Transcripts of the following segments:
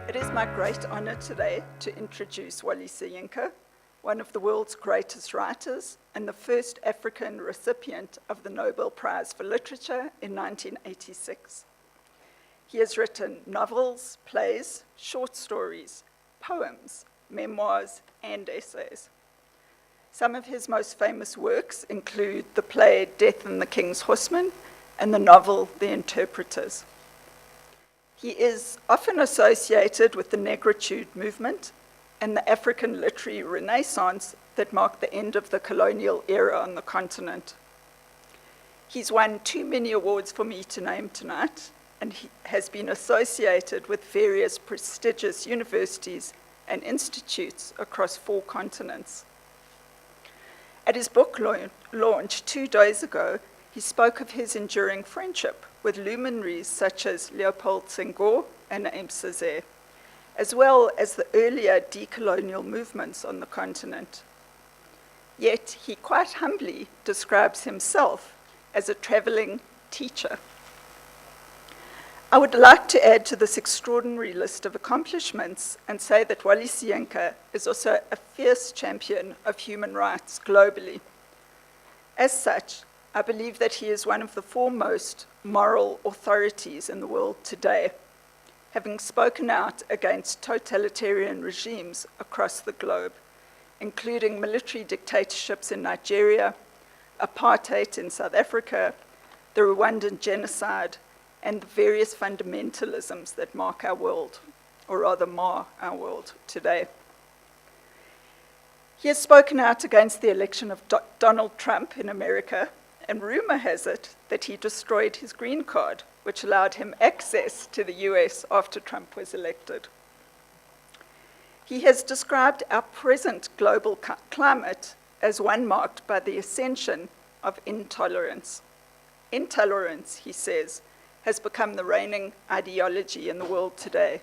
It is my great honor today to introduce Wole Soyinka, one of the world's greatest writers and the first African recipient of the Nobel Prize for Literature in 1986. He has written novels, plays, short stories, poems, memoirs, and essays. Some of his most famous works include the play Death and the King's Horseman and the novel The Interpreters. He is often associated with the Negritude movement and the African literary renaissance that marked the end of the colonial era on the continent. He's won too many awards for me to name tonight, and he has been associated with various prestigious universities and institutes across 4 continents. At his book launch 2 days ago, he spoke of his enduring friendship with luminaries such as Léopold Senghor and Aimé Césaire, as well as the earlier decolonial movements on the continent. Yet he quite humbly describes himself as a traveling teacher. I would like to add to this extraordinary list of accomplishments and say that Wole Soyinka is also a fierce champion of human rights globally. As such, I believe that he is one of the foremost moral authorities in the world today, having spoken out against totalitarian regimes across the globe, including military dictatorships in Nigeria, apartheid in South Africa, the Rwandan genocide, and the various fundamentalisms that mark our world, or rather mar our world today. He has spoken out against the election of Donald Trump in America, and rumor has it that he destroyed his green card, which allowed him access to the US after Trump was elected. He has described our present global climate as one marked by the ascension of intolerance. Intolerance, he says, has become the reigning ideology in the world today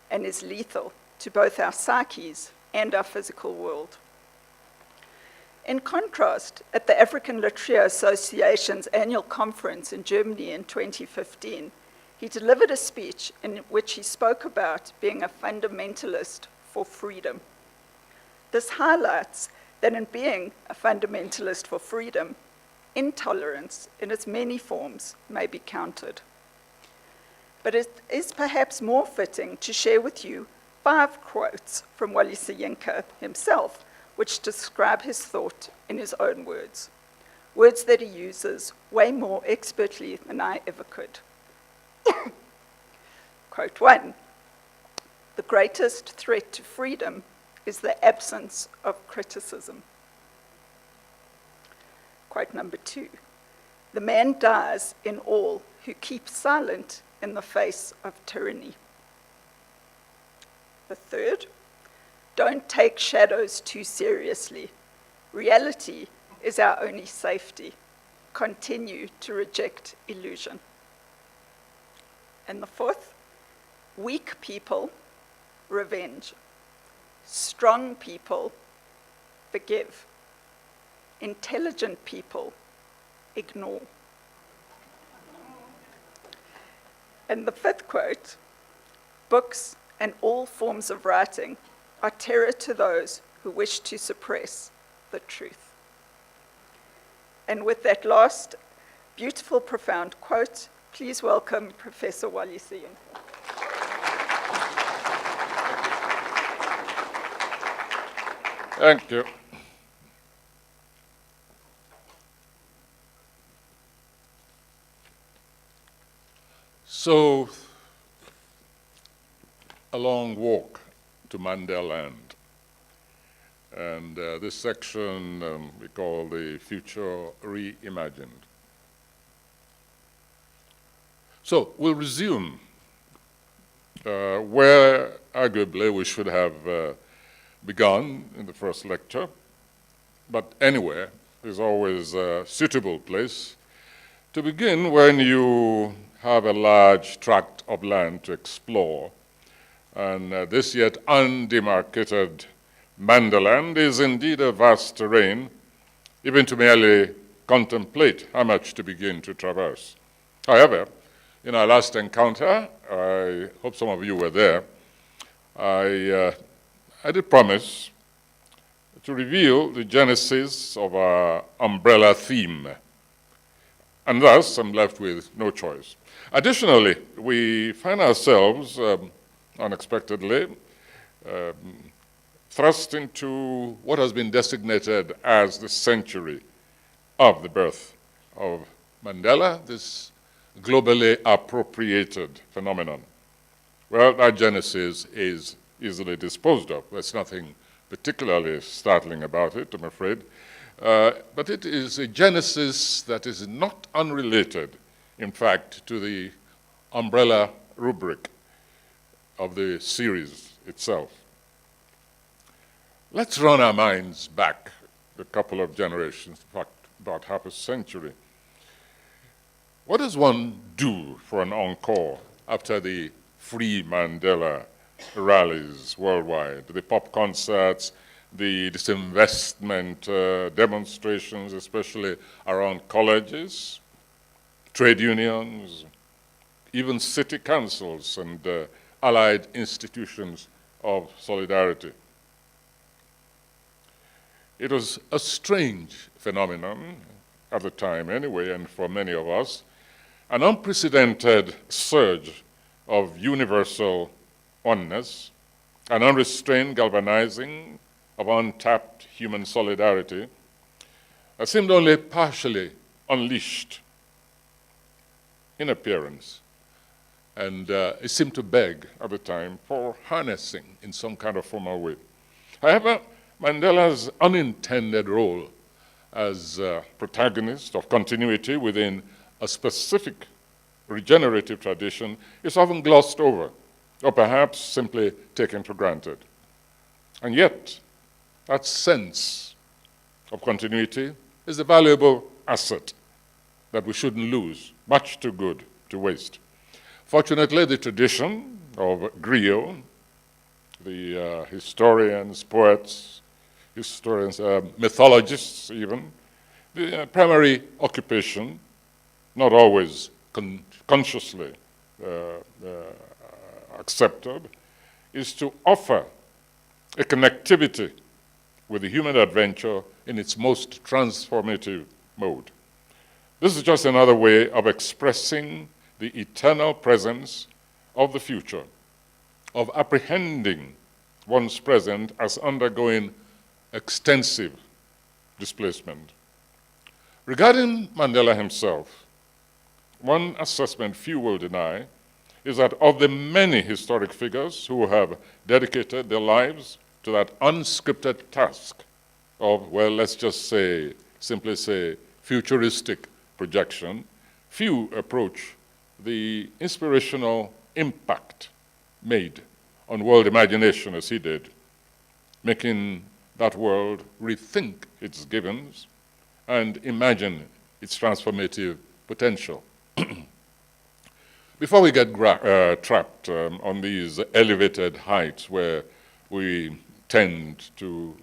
and is lethal to both our psyches and our physical world. In contrast, at the African Literature Association's annual conference in Germany in 2015, he delivered a speech in which he spoke about being a fundamentalist for freedom. This highlights that in being a fundamentalist for freedom, intolerance in its many forms may be countered. But it is perhaps more fitting to share with you 5 quotes from Wole Soyinka himself, which describe his thought in his own words, words that he uses way more expertly than I ever could. Quote 1, "The greatest threat to freedom is the absence of criticism." Quote number 2, "The man dies in all who keeps silent in the face of tyranny." The third, "Don't take shadows too seriously. Reality is our only safety. Continue to reject illusion." And the fourth, "Weak people, revenge. Strong people, forgive. Intelligent people, ignore." And the 5th quote, "Books and all forms of writing are terror to those who wish to suppress the truth." And with that last beautiful, profound quote, please welcome Professor Wole Soyinka. Thank you. So, a long walk to Mandeland. And this section we call the Future Reimagined. So we'll resume where arguably we should have begun in the first lecture. But anywhere is always a suitable place to begin when you have a large tract of land to explore. And this yet undemarcated Mandeland is indeed a vast terrain, even to merely contemplate how much to begin to traverse. However, in our last encounter, I hope some of you were there, I did promise to reveal the genesis of our umbrella theme, and thus I'm left with no choice. Additionally, we find ourselves unexpectedly thrust into what has been designated as the century of the birth of Mandela, this globally appropriated phenomenon. Well, that genesis is easily disposed of. There's nothing particularly startling about it, I'm afraid. But it is a genesis that is not unrelated, in fact, to the umbrella rubric of the series itself. Let's run our minds back a couple of generations, in fact, about half a century. What does one do for an encore after the Free Mandela rallies worldwide, the pop concerts, the disinvestment demonstrations, especially around colleges, trade unions, even city councils and allied institutions of solidarity? It was a strange phenomenon at the time anyway, and for many of us, an unprecedented surge of universal oneness, an unrestrained galvanizing of untapped human solidarity that seemed only partially unleashed in appearance. And it seemed to beg at the time for harnessing in some kind of formal way. However, Mandela's unintended role as protagonist of continuity within a specific regenerative tradition is often glossed over, or perhaps simply taken for granted. And yet, that sense of continuity is a valuable asset that we shouldn't lose, much too good to waste. Fortunately, the tradition of griot, the historians, poets, mythologists even, the primary occupation, not always consciously accepted, is to offer a connectivity with the human adventure in its most transformative mode. This is just another way of expressing the eternal presence of the future, of apprehending one's present as undergoing extensive displacement. Regarding Mandela himself, one assessment few will deny is that of the many historic figures who have dedicated their lives to that unscripted task of, well, let's just say, simply say, futuristic projection, few approach the inspirational impact made on world imagination as he did, making that world rethink its givens and imagine its transformative potential. Before we get trapped on these elevated heights where we tend to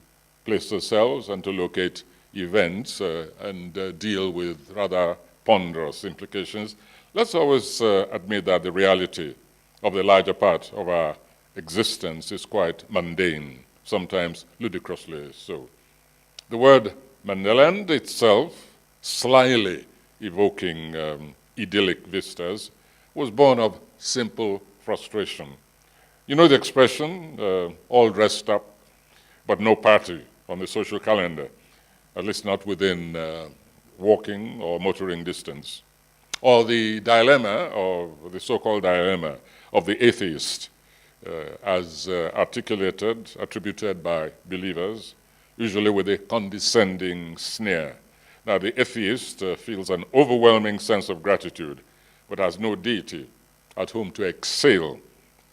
place ourselves and to locate events and deal with rather ponderous implications, let's always admit that the reality of the larger part of our existence is quite mundane, sometimes ludicrously so. The word Mandeland itself, slyly evoking idyllic vistas, was born of simple frustration. You know the expression, all dressed up, but no party on the social calendar, at least not within walking or motoring distance. Or the dilemma, or the so-called dilemma of the atheist, as articulated, attributed by believers, usually with a condescending sneer. Now, the atheist feels an overwhelming sense of gratitude, but has no deity at whom to exhale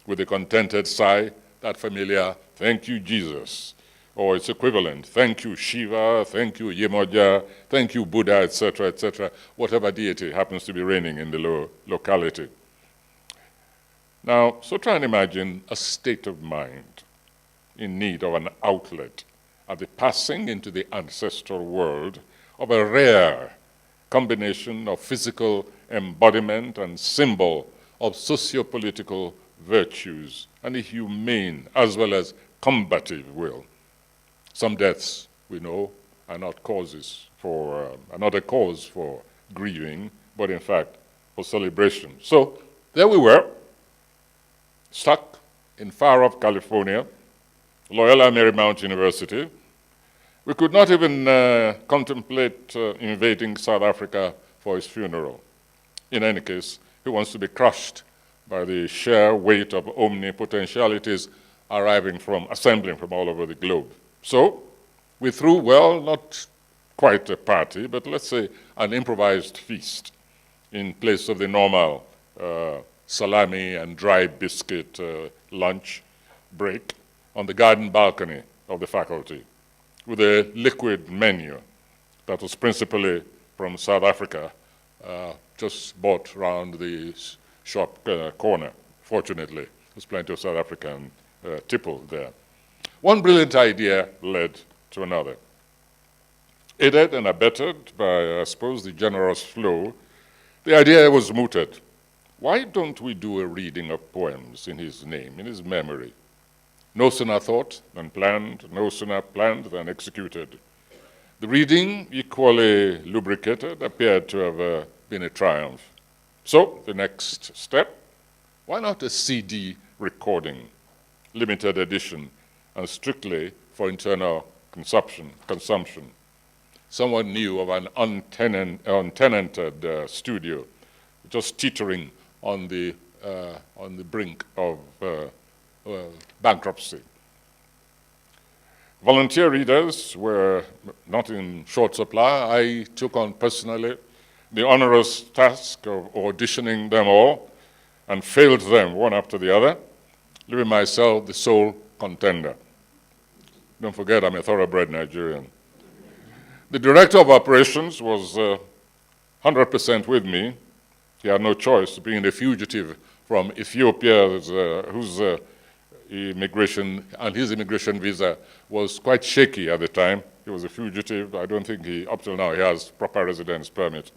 with a contented sigh, that familiar, thank you, Jesus, or its equivalent, thank you, Shiva, thank you, Yemoja, thank you, Buddha, etc., whatever deity happens to be reigning in the locality. Now, so try and imagine a state of mind in need of an outlet at the passing into the ancestral world of a rare combination of physical embodiment and symbol of socio-political virtues and a humane as well as combative will. Some deaths, we know, are not causes for, are not a cause for grieving, but in fact for celebration. So there we were, stuck in far-off California, Loyola Marymount University. We could not even contemplate invading South Africa for his funeral. In any case, he wants to be crushed by the sheer weight of omnipotentialities assembling from all over the globe. So we threw, well, not quite a party, but let's say an improvised feast in place of the normal salami and dry biscuit lunch break on the garden balcony of the faculty with a liquid menu that was principally from South Africa, just bought round the shop corner. Fortunately, there's plenty of South African tipple there. One brilliant idea led to another. Aided and abetted by, I suppose, the generous flow, the idea was mooted. Why don't we do a reading of poems in his name, in his memory? No sooner thought than planned, no sooner planned than executed. The reading, equally lubricated, appeared to have been a triumph. So, the next step, why not a CD recording, limited edition, and strictly for internal consumption? Someone knew of an untenanted studio, just teetering on the brink of bankruptcy. Volunteer readers were not in short supply. I took on personally the onerous task of auditioning them all and failed them one after the other, leaving myself the sole contender. Don't forget, I'm a thoroughbred Nigerian. The director of operations was 100% with me. He had no choice, being a fugitive from Ethiopia, whose immigration and his immigration visa was quite shaky at the time. He was a fugitive. I don't think up till now, he has proper residence permit.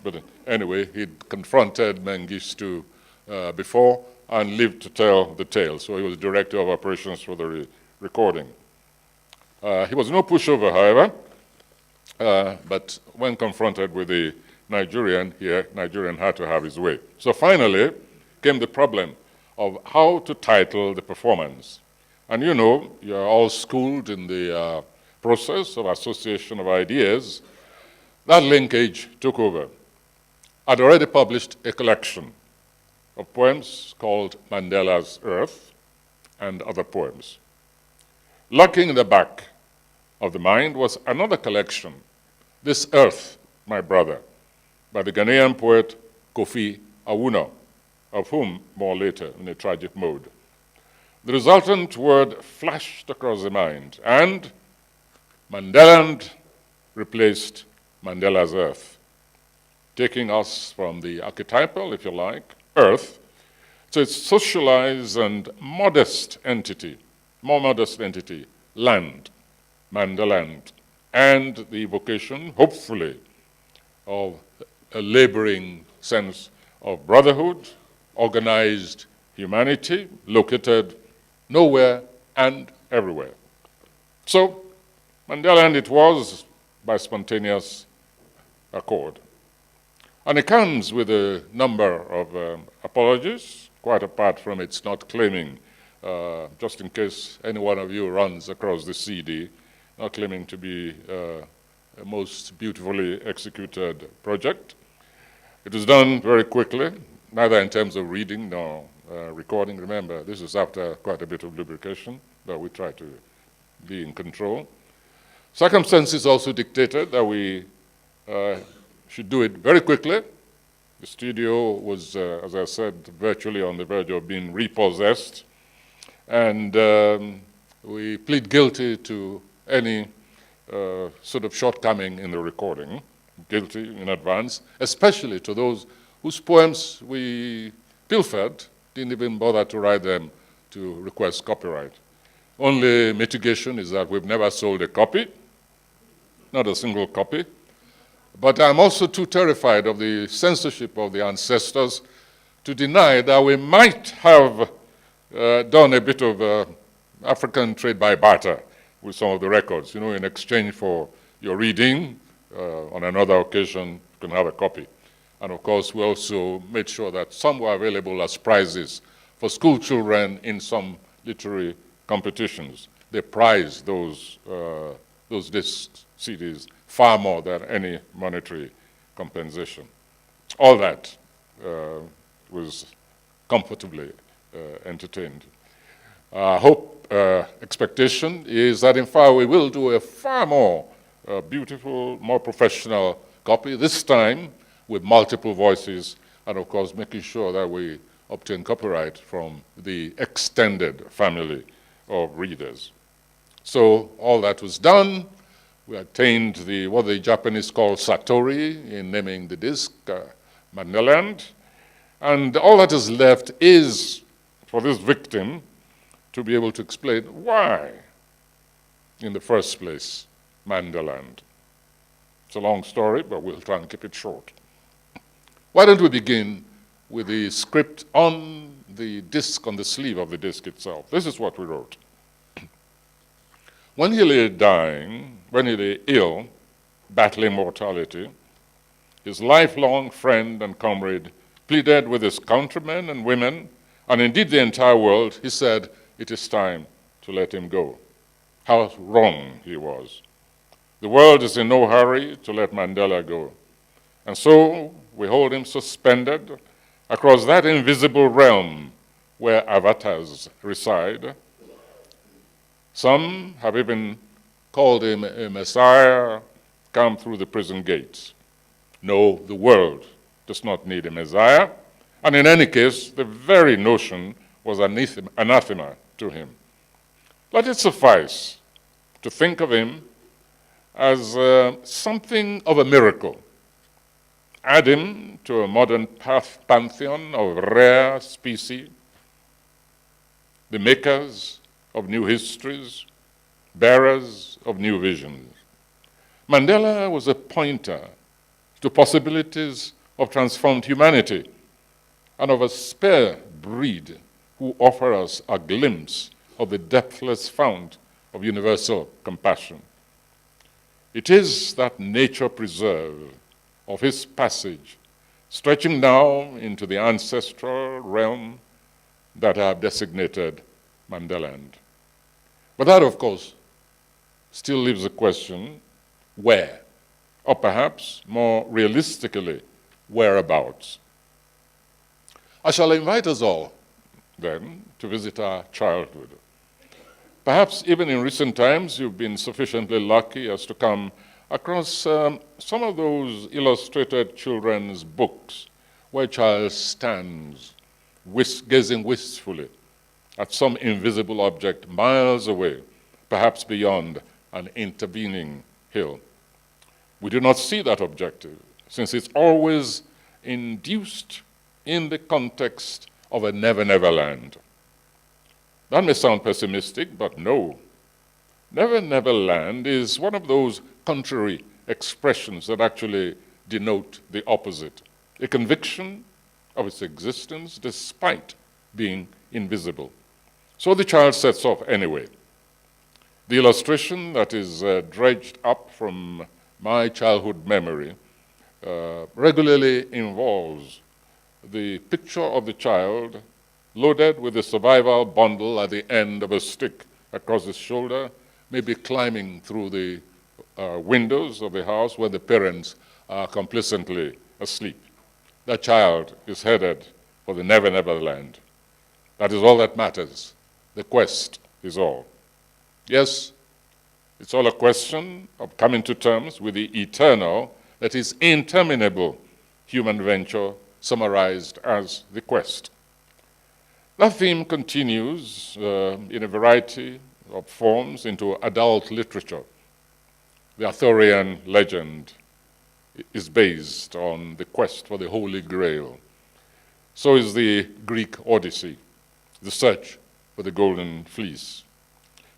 But anyway, he'd confronted Mengistu before and lived to tell the tale. So he was director of operations for the recording. He was no pushover, however, but when confronted with the Nigerian had to have his way. So finally came the problem of how to title the performance. And you know, you're all schooled in the process of association of ideas. That linkage took over. I'd already published a collection of poems called Mandela's Earth and other poems. Lurking in the back of the mind was another collection, This Earth, My Brother, by the Ghanaian poet Kofi Awuno, of whom more later in a tragic mode. The resultant word flashed across the mind, and Mandeland replaced Mandela's Earth, taking us from the archetypal, if you like, Earth, to its socialized and modest entity, more modest entity, land, Mandeland, and the evocation, hopefully, of a laboring sense of brotherhood, organized humanity, located nowhere and everywhere. So, Mandeland it was by spontaneous accord. And it comes with a number of apologies, quite apart from its not claiming, just in case any one of you runs across the CD, not claiming to be a most beautifully executed project. It was done very quickly, neither in terms of reading nor recording. Remember, this is after quite a bit of lubrication, but we try to be in control. Circumstances also dictated that we should do it very quickly. The studio was, as I said, virtually on the verge of being repossessed. And we plead guilty to any sort of shortcoming in the recording, guilty in advance, especially to those whose poems we pilfered, didn't even bother to write them to request copyright. Only mitigation is that we've never sold a copy, not a single copy. But I'm also too terrified of the censorship of the ancestors to deny that we might have done a bit of African trade by barter with some of the records. You know, in exchange for your reading, on another occasion, you can have a copy. And of course, we also made sure that some were available as prizes for school children in some literary competitions. They prized those disc CDs far more than any monetary compensation. All that was comfortably entertained. Expectation is that in fact we will do a far more beautiful, more professional copy, this time with multiple voices, and of course making sure that we obtain copyright from the extended family of readers. So all that was done. We attained what the Japanese call Satori in naming the disc, Mandeland. And all that is left is for this victim to be able to explain why, in the first place, Mandeland. It's a long story, but we'll try and keep it short. Why don't we begin with the script on the disc, on the sleeve of the disc itself. This is what we wrote. When he lay dying, when he lay ill, battling mortality, his lifelong friend and comrade pleaded with his countrymen and women, and indeed the entire world. He said, it is time to let him go. How wrong he was. The world is in no hurry to let Mandela go. And so we hold him suspended across that invisible realm where avatars reside. Some have even called him a messiah come through the prison gates. No, the world does not need a messiah. And in any case, the very notion was anathema to him. Let it suffice to think of him as something of a miracle. Add him to a modern pantheon of rare species, the makers of new histories, bearers of new visions. Mandela was a pointer to possibilities of transformed humanity and of a spare breed who offer us a glimpse of the depthless fount of universal compassion. It is that nature preserve of his passage, stretching now into the ancestral realm, that I have designated Mandeland. But that, of course, still leaves the question, where? Or perhaps, more realistically, whereabouts? I shall invite us all, then, to visit our childhood. Perhaps even in recent times, you've been sufficiently lucky as to come across some of those illustrated children's books where a child stands gazing wistfully at some invisible object miles away, perhaps beyond an intervening hill. We do not see that objective, since it's always induced in the context of a Never Neverland. That may sound pessimistic, but no. Never Neverland is one of those contrary expressions that actually denote the opposite, a conviction of its existence despite being invisible. So the child sets off anyway. The illustration that is dredged up from my childhood memory regularly involves the picture of the child loaded with a survival bundle at the end of a stick across his shoulder, maybe climbing through the windows of the house where the parents are complacently asleep. That child is headed for the Never Neverland. That is all that matters. The quest is all. Yes, it's all a question of coming to terms with the eternal, that is interminable, human venture summarized as the quest. That theme continues in a variety of forms into adult literature. The Arthurian legend is based on the quest for the Holy Grail. So is the Greek Odyssey, the search for the Golden Fleece.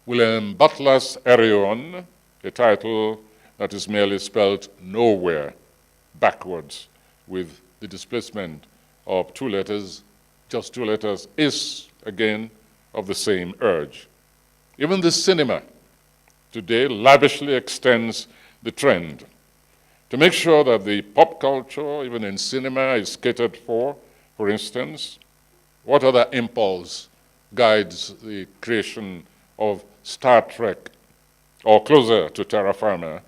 William Butler's Arion, a title that is merely spelled nowhere backwards with the displacement of two letters, just two letters, is again of the same urge. Even the cinema today lavishly extends the trend to make sure that the pop culture, even in cinema, is catered for. For instance, what other impulse guides the creation of Star Trek, or closer to terra firma,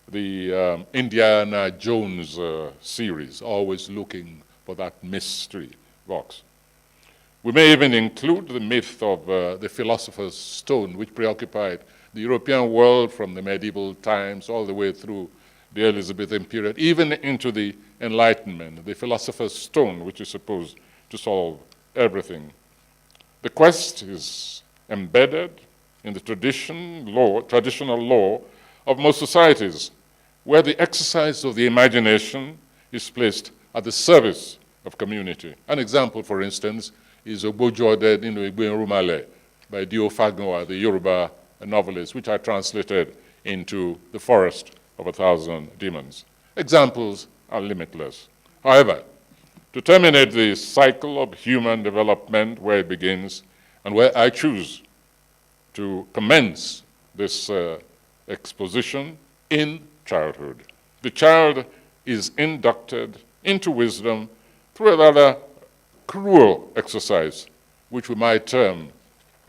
the Indiana Jones series, always looking for that mystery box. We may even include the myth of the Philosopher's Stone, which preoccupied the European world from the medieval times all the way through the Elizabethan period, even into the Enlightenment, the Philosopher's Stone, which is supposed to solve everything. The quest is embedded in the traditional law of most societies, where the exercise of the imagination is placed at the service of community. An example, for instance, is Ogbojo Ode Ninu Egbe Rumale by Dio Fagnoa, the Yoruba novelist, which I translated into The Forest of 1,000 Demons. Examples are limitless. However, to terminate the cycle of human development where it begins and where I choose to commence this exposition in childhood. The child is inducted into wisdom through a rather cruel exercise, which we might term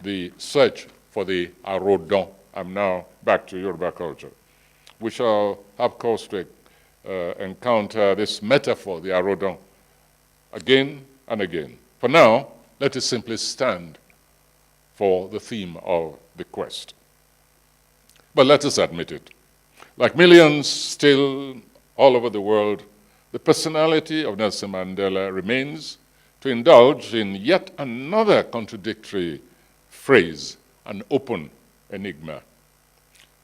the search for the arodon. I'm now back to Yoruba culture. We shall have cause to encounter this metaphor, the arodon, again and again. For now, let us simply stand for the theme of the quest. But let us admit it. Like millions still all over the world, the personality of Nelson Mandela remains to indulge in yet another contradictory phrase, an open enigma.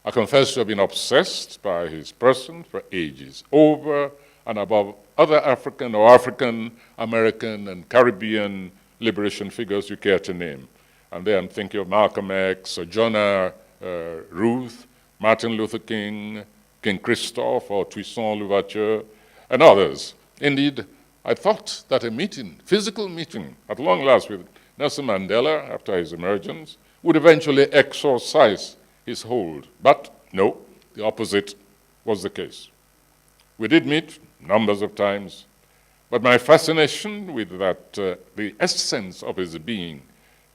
I confess to have been obsessed by his person for ages, over and above other African or African, American, and Caribbean liberation figures you care to name. And there I'm thinking of Malcolm X, Sojourner Ruth, Martin Luther King, King Christophe, or Toussaint Louverture, and others. Indeed, I thought that a meeting, physical meeting, at long last with Nelson Mandela after his emergence, would eventually exorcise his hold. But no, the opposite was the case. We did meet numbers of times, but my fascination with that, the essence of his being,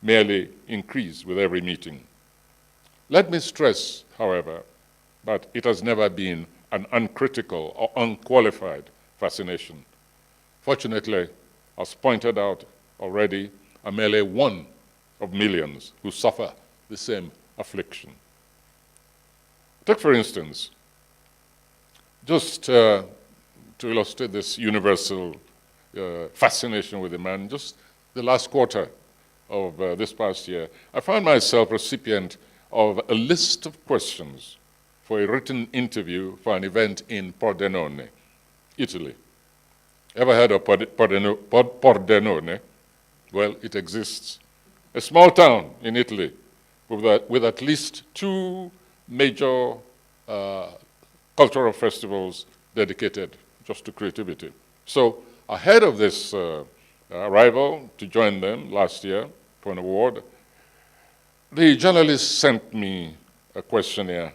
merely increased with every meeting. Let me stress, however, that it has never been an uncritical or unqualified fascination. Fortunately, as pointed out already, I'm merely one of millions who suffer the same affliction. Take, for instance, just to illustrate this universal fascination with the man, just the last quarter of this past year, I found myself recipient of a list of questions for a written interview for an event in Pordenone, Italy. Ever heard of Pordenone? Well, it exists. A small town in Italy with at least 2 major cultural festivals dedicated just to creativity. So ahead of this arrival to join them last year for an award, the journalist sent me a questionnaire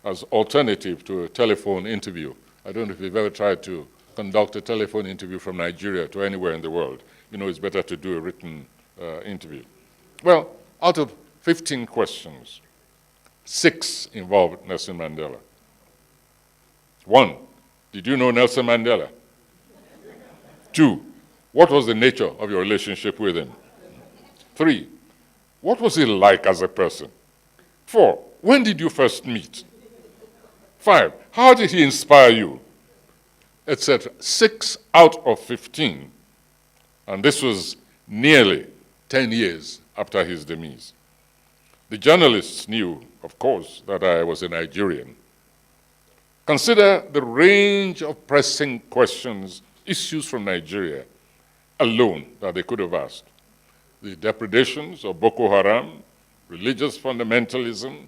as alternative to a telephone interview. I don't know if you've ever tried to conduct a telephone interview from Nigeria to anywhere in the world. You know it's better to do a written interview. Well, out of 15 questions, 6 involved Nelson Mandela. 1, did you know Nelson Mandela? 2, what was the nature of your relationship with him? 3, what was he like as a person? 4, when did you first meet? 5, how did he inspire you? Etc. 6 out of 15. And this was nearly 10 years after his demise. The journalists knew, of course, that I was a Nigerian. Consider the range of pressing questions, issues from Nigeria alone that they could have asked. The depredations of Boko Haram, religious fundamentalism,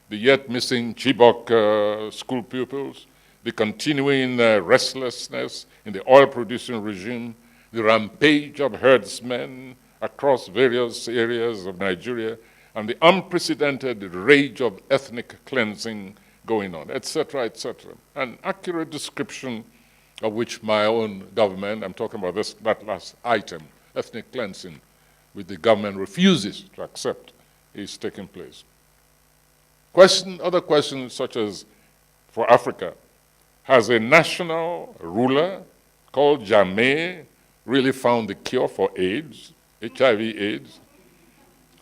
the yet missing Chibok school pupils, the continuing restlessness in the oil-producing regime, the rampage of herdsmen across various areas of Nigeria, and the unprecedented rage of ethnic cleansing going on, etc., etc. An accurate description of which my own government, I'm talking about that last item, ethnic cleansing, which the government refuses to accept, is taking place. Other questions such as, for Africa, has a national ruler called Jammeh really found the cure for AIDS, HIV/AIDS?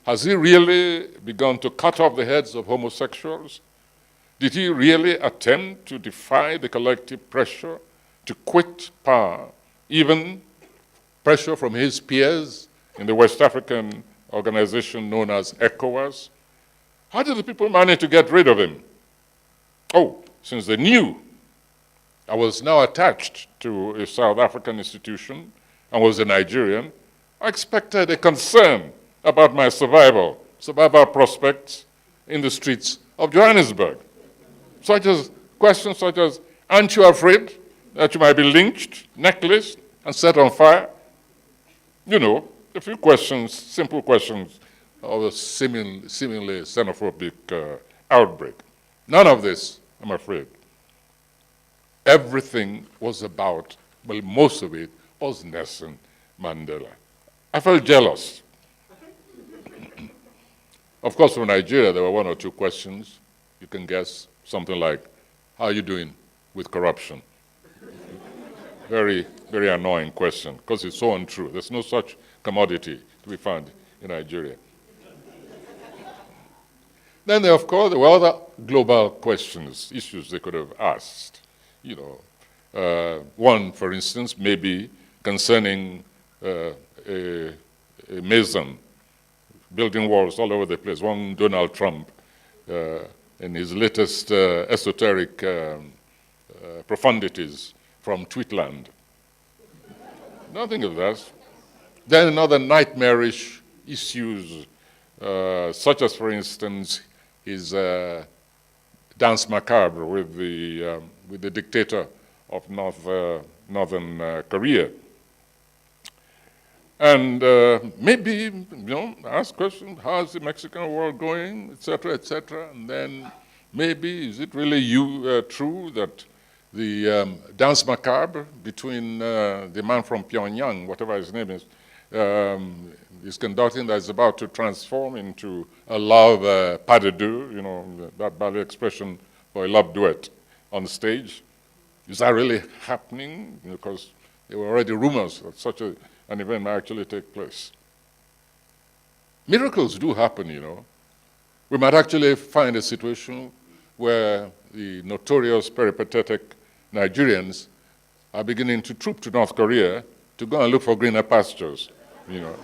Has he really begun to cut off the heads of homosexuals? Did he really attempt to defy the collective pressure to quit power, even pressure from his peers in the West African organization known as ECOWAS? How did the people manage to get rid of him? Oh, since they knew I was now attached to a South African institution and was a Nigerian, I expected a concern about my survival prospects in the streets of Johannesburg. Questions such as, aren't you afraid that you might be lynched, necklaced, and set on fire? You know, a few questions, simple questions of a seemingly xenophobic outbreak. None of this, I'm afraid. Everything was about, well, most of it was Nelson Mandela. I felt jealous. Of course, from Nigeria, there were one or two questions. You can guess, something like, how are you doing with corruption? Very, very annoying question, because it's so untrue. There's no such commodity to be found in Nigeria. Then, of course, there were other global questions, issues they could have asked. You know, one, for instance, maybe concerning a mason building walls all over the place. One, Donald Trump, in his latest esoteric profundities from Tweetland. Nothing of that. Then another nightmarish issues, such as, for instance, his Danse Macabre with the dictator of Northern Korea. And maybe, you know, ask questions, how's the Mexican war going, et cetera, and then maybe, is it really true that the Danse Macabre between the man from Pyongyang, whatever his name is conducting, that is about to transform into a love pas de deux, you know, that ballet expression for a love duet on the stage? Is that really happening? Because there were already rumors that such an event might actually take place. Miracles do happen, you know. We might actually find a situation where the notorious peripatetic Nigerians are beginning to troop to North Korea to go and look for greener pastures, you know,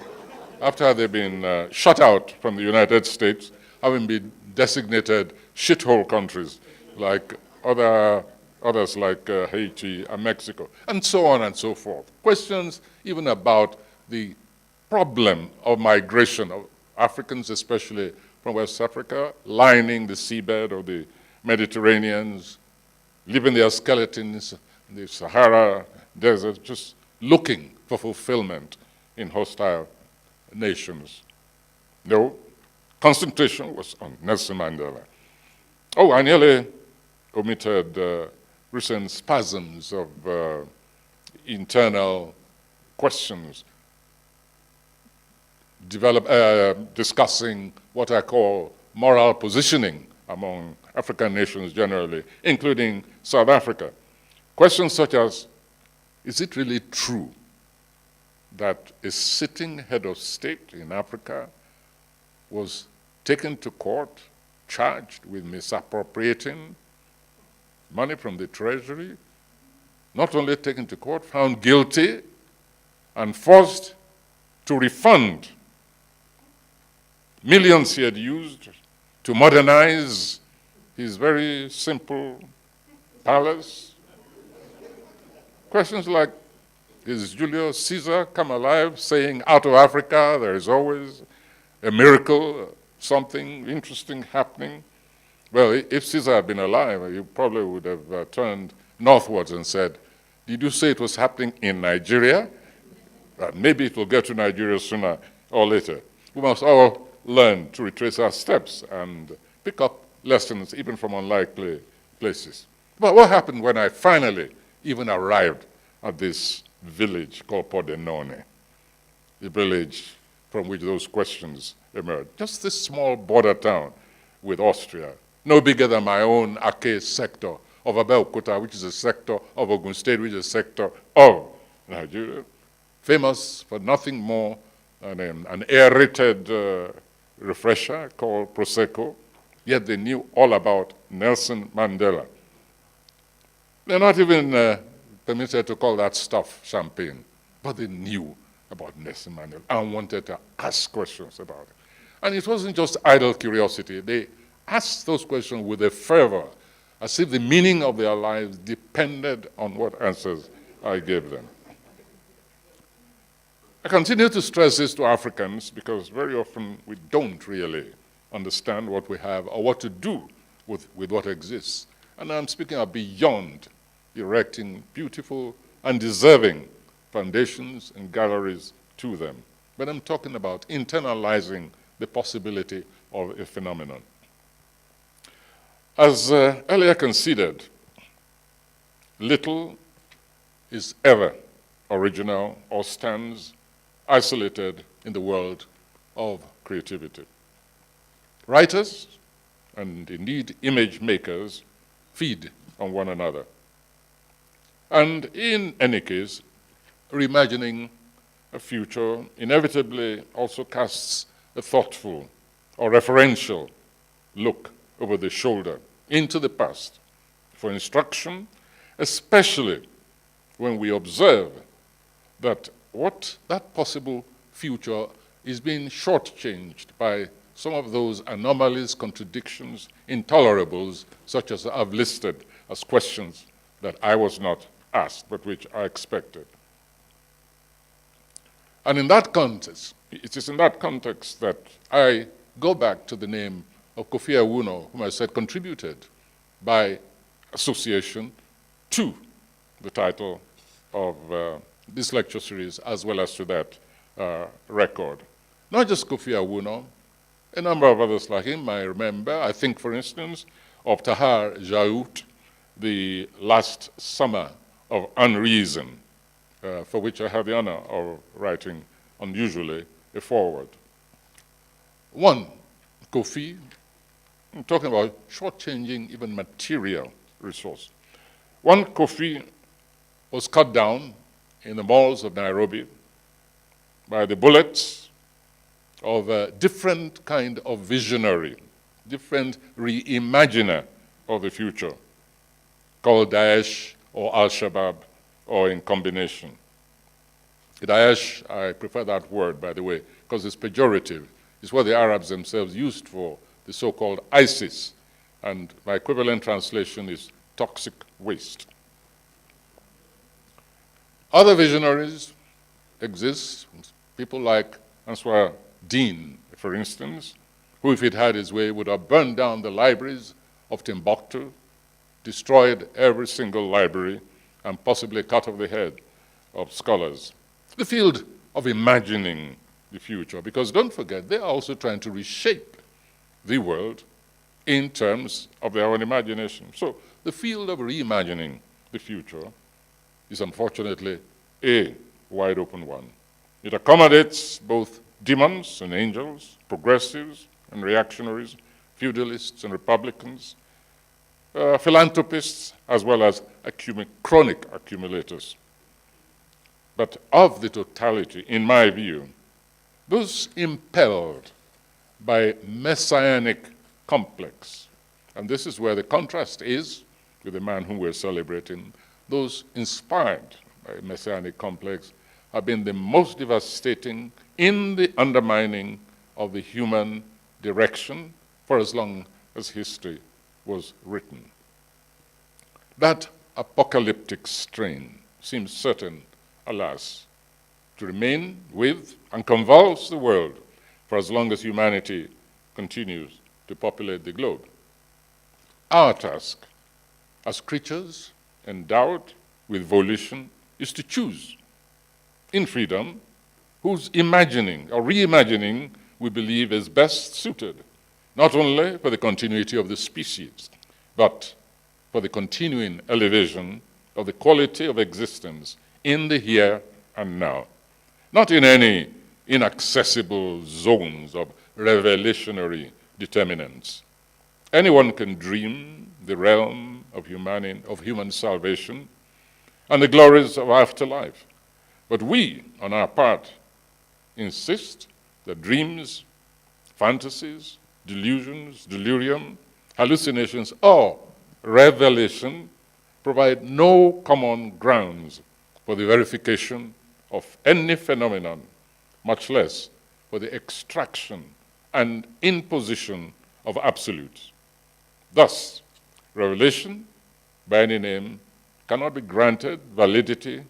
after they've been shut out from the United States, having been designated shithole countries like others like Haiti and Mexico, and so on and so forth. Questions even about the problem of migration of Africans, especially from West Africa, lining the seabed of the Mediterraneans, leaving their skeletons in the Sahara Desert, just looking for fulfillment in hostile nations. No, concentration was on Nelson Mandela. Oh, I nearly omitted recent spasms of internal questions discussing what I call moral positioning among African nations generally, including South Africa. Questions such as, is it really true that a sitting head of state in Africa was taken to court, charged with misappropriating money from the treasury, not only taken to court, found guilty, and forced to refund millions he had used to modernize his very simple palace? Questions like, is Julius Caesar come alive, saying out of Africa there is always a miracle, something interesting happening? Well, if Caesar had been alive, he probably would have turned northwards and said, did you say it was happening in Nigeria? Maybe it will get to Nigeria sooner or later. We must all learn to retrace our steps and pick up lessons even from unlikely places. But what happened when I finally even arrived at this village called Pordenone, the village from which those questions emerged? Just this small border town with Austria, no bigger than my own Ake sector of Abeokuta, which is a sector of Ogun State, which is a sector of Nigeria, famous for nothing more than an aerated refresher called Prosecco, yet they knew all about Nelson Mandela. They're not even permitted to call that stuff champagne, but they knew about Nelson Mandela and wanted to ask questions about it. And it wasn't just idle curiosity. They asked those questions with a fervor, as if the meaning of their lives depended on what answers I gave them. I continue to stress this to Africans because very often we don't really understand what we have or what to do with what exists. And I'm speaking of beyond erecting beautiful and deserving foundations and galleries to them. But I'm talking about internalizing the possibility of a phenomenon. As earlier considered, little is ever original or stands isolated in the world of creativity. Writers, and indeed image makers, feed on one another. And in any case, reimagining a future inevitably also casts a thoughtful or referential look over the shoulder into the past for instruction, especially when we observe that that possible future is being shortchanged by some of those anomalies, contradictions, intolerables, such as I've listed as questions that I was not asked, but which I expected. And in that context, it is in that context that I go back to the name of Kofi Awuno, whom I said contributed by association to the title of this lecture series, as well as to that record. Not just Kofi Awuno, a number of others like him. I remember, I think, for instance, of Tahar Jaout, the last summer of unreason, for which I had the honor of writing unusually a foreword. One, Kofi, I'm talking about shortchanging even material resource. One, Kofi was cut down in the malls of Nairobi by the bullets of a different kind of visionary, different reimaginer of the future, called Daesh or Al-Shabaab, or in combination. Daesh, I prefer that word, by the way, because it's pejorative. It's what the Arabs themselves used for the so-called ISIS, and my equivalent translation is toxic waste. Other visionaries exist, people like Answar Dean, for instance, who, if he'd had his way, would have burned down the libraries of Timbuktu, destroyed every single library, and possibly cut off the head of scholars. The field of imagining the future, because don't forget, they're also trying to reshape the world in terms of their own imagination. So the field of reimagining the future is unfortunately a wide open one. It accommodates both demons and angels, progressives and reactionaries, feudalists and republicans, philanthropists, as well as chronic accumulators. But of the totality, in my view, those impelled by messianic complex, and this is where the contrast is with the man whom we're celebrating, those inspired by messianic complex have been the most devastating in the undermining of the human direction for as long as history was written. That apocalyptic strain seems certain, alas, to remain with and convulse the world for as long as humanity continues to populate the globe. Our task as creatures endowed with volition is to choose in freedom whose imagining or reimagining we believe is best suited, not only for the continuity of the species, but for the continuing elevation of the quality of existence in the here and now, not in any inaccessible zones of revelationary determinants. Anyone can dream the realm of human salvation and the glories of afterlife. But we, on our part, insist that dreams, fantasies, delusions, delirium, hallucinations, or revelation provide no common grounds for the verification of any phenomenon, much less for the extraction and imposition of absolutes. Thus, revelation, by any name, cannot be granted validity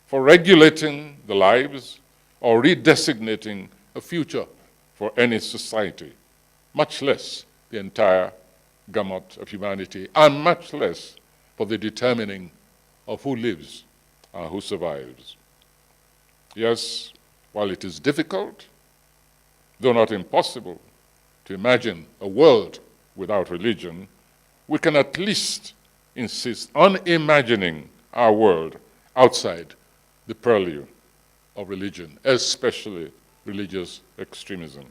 for regulating the lives or redesignating a future for any society, much less the entire gamut of humanity, and much less for the determining of who lives and who survives. Yes, while it is difficult, though not impossible, to imagine a world without religion, we can at least insist on imagining our world outside the purview of religion, especially religious extremism.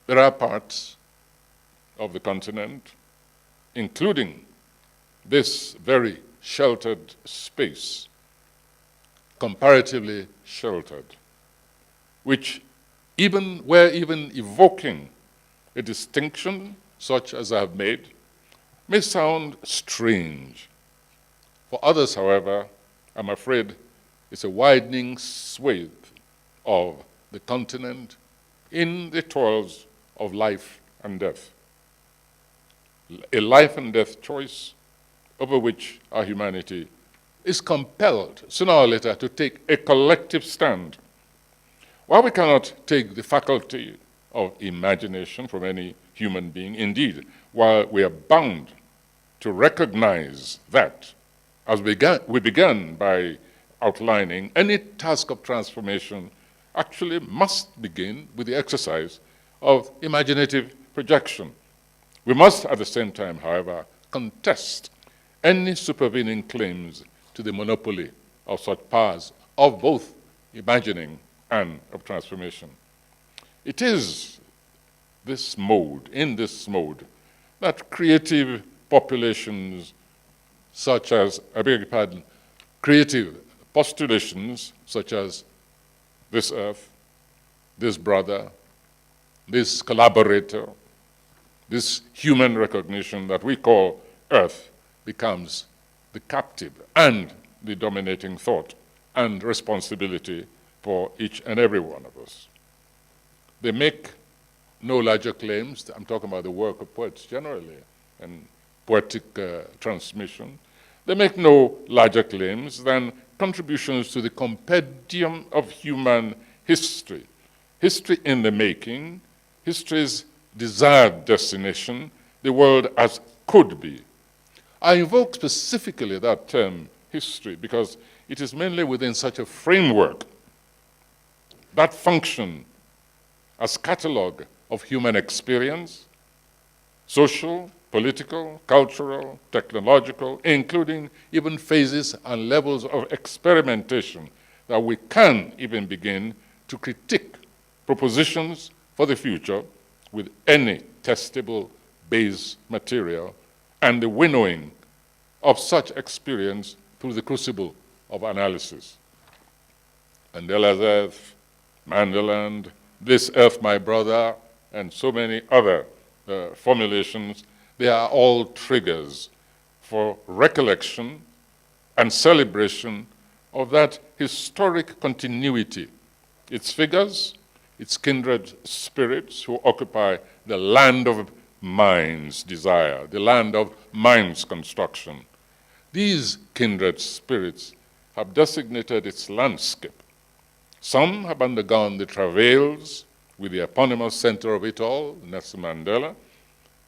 There are parts of the continent, including this very sheltered space, comparatively sheltered, which were even evoking a distinction such as I have made, may sound strange. For others, however, I'm afraid it's a widening swathe of the continent in the toils of life and death. A life and death choice over which our humanity is compelled, sooner or later, to take a collective stand. While we cannot take the faculty of imagination from any human being, indeed, while we are bound to recognize that, as we began by outlining, any task of transformation actually must begin with the exercise of imaginative projection. We must, at the same time, however, contest any supervening claims to the monopoly of such powers of both imagining and of transformation. It is in this mode, that creative populations such as, creative postulations such as this earth, this brother, this collaborator, this human recognition that we call earth becomes the captive and the dominating thought and responsibility for each and every one of us. They make no larger claims. I'm talking about the work of poets generally and poetic transmission. They make no larger claims than contributions to the compendium of human history. History in the making, history's desired destination, the world as could be. I invoke specifically that term, history, because it is mainly within such a framework that function as catalogue of human experience, social, political, cultural, technological, including even phases and levels of experimentation, that we can even begin to critique propositions for the future with any testable base material and the winnowing of such experience through the crucible of analysis. Mandela's Earth, Mandeland, This Earth, My Brother, and so many other formulations, they are all triggers for recollection and celebration of that historic continuity, its figures, its kindred spirits who occupy the land of mind's desire, the land of mind's construction. These kindred spirits have designated its landscape. Some have undergone the travails with the eponymous center of it all, Nelson Mandela.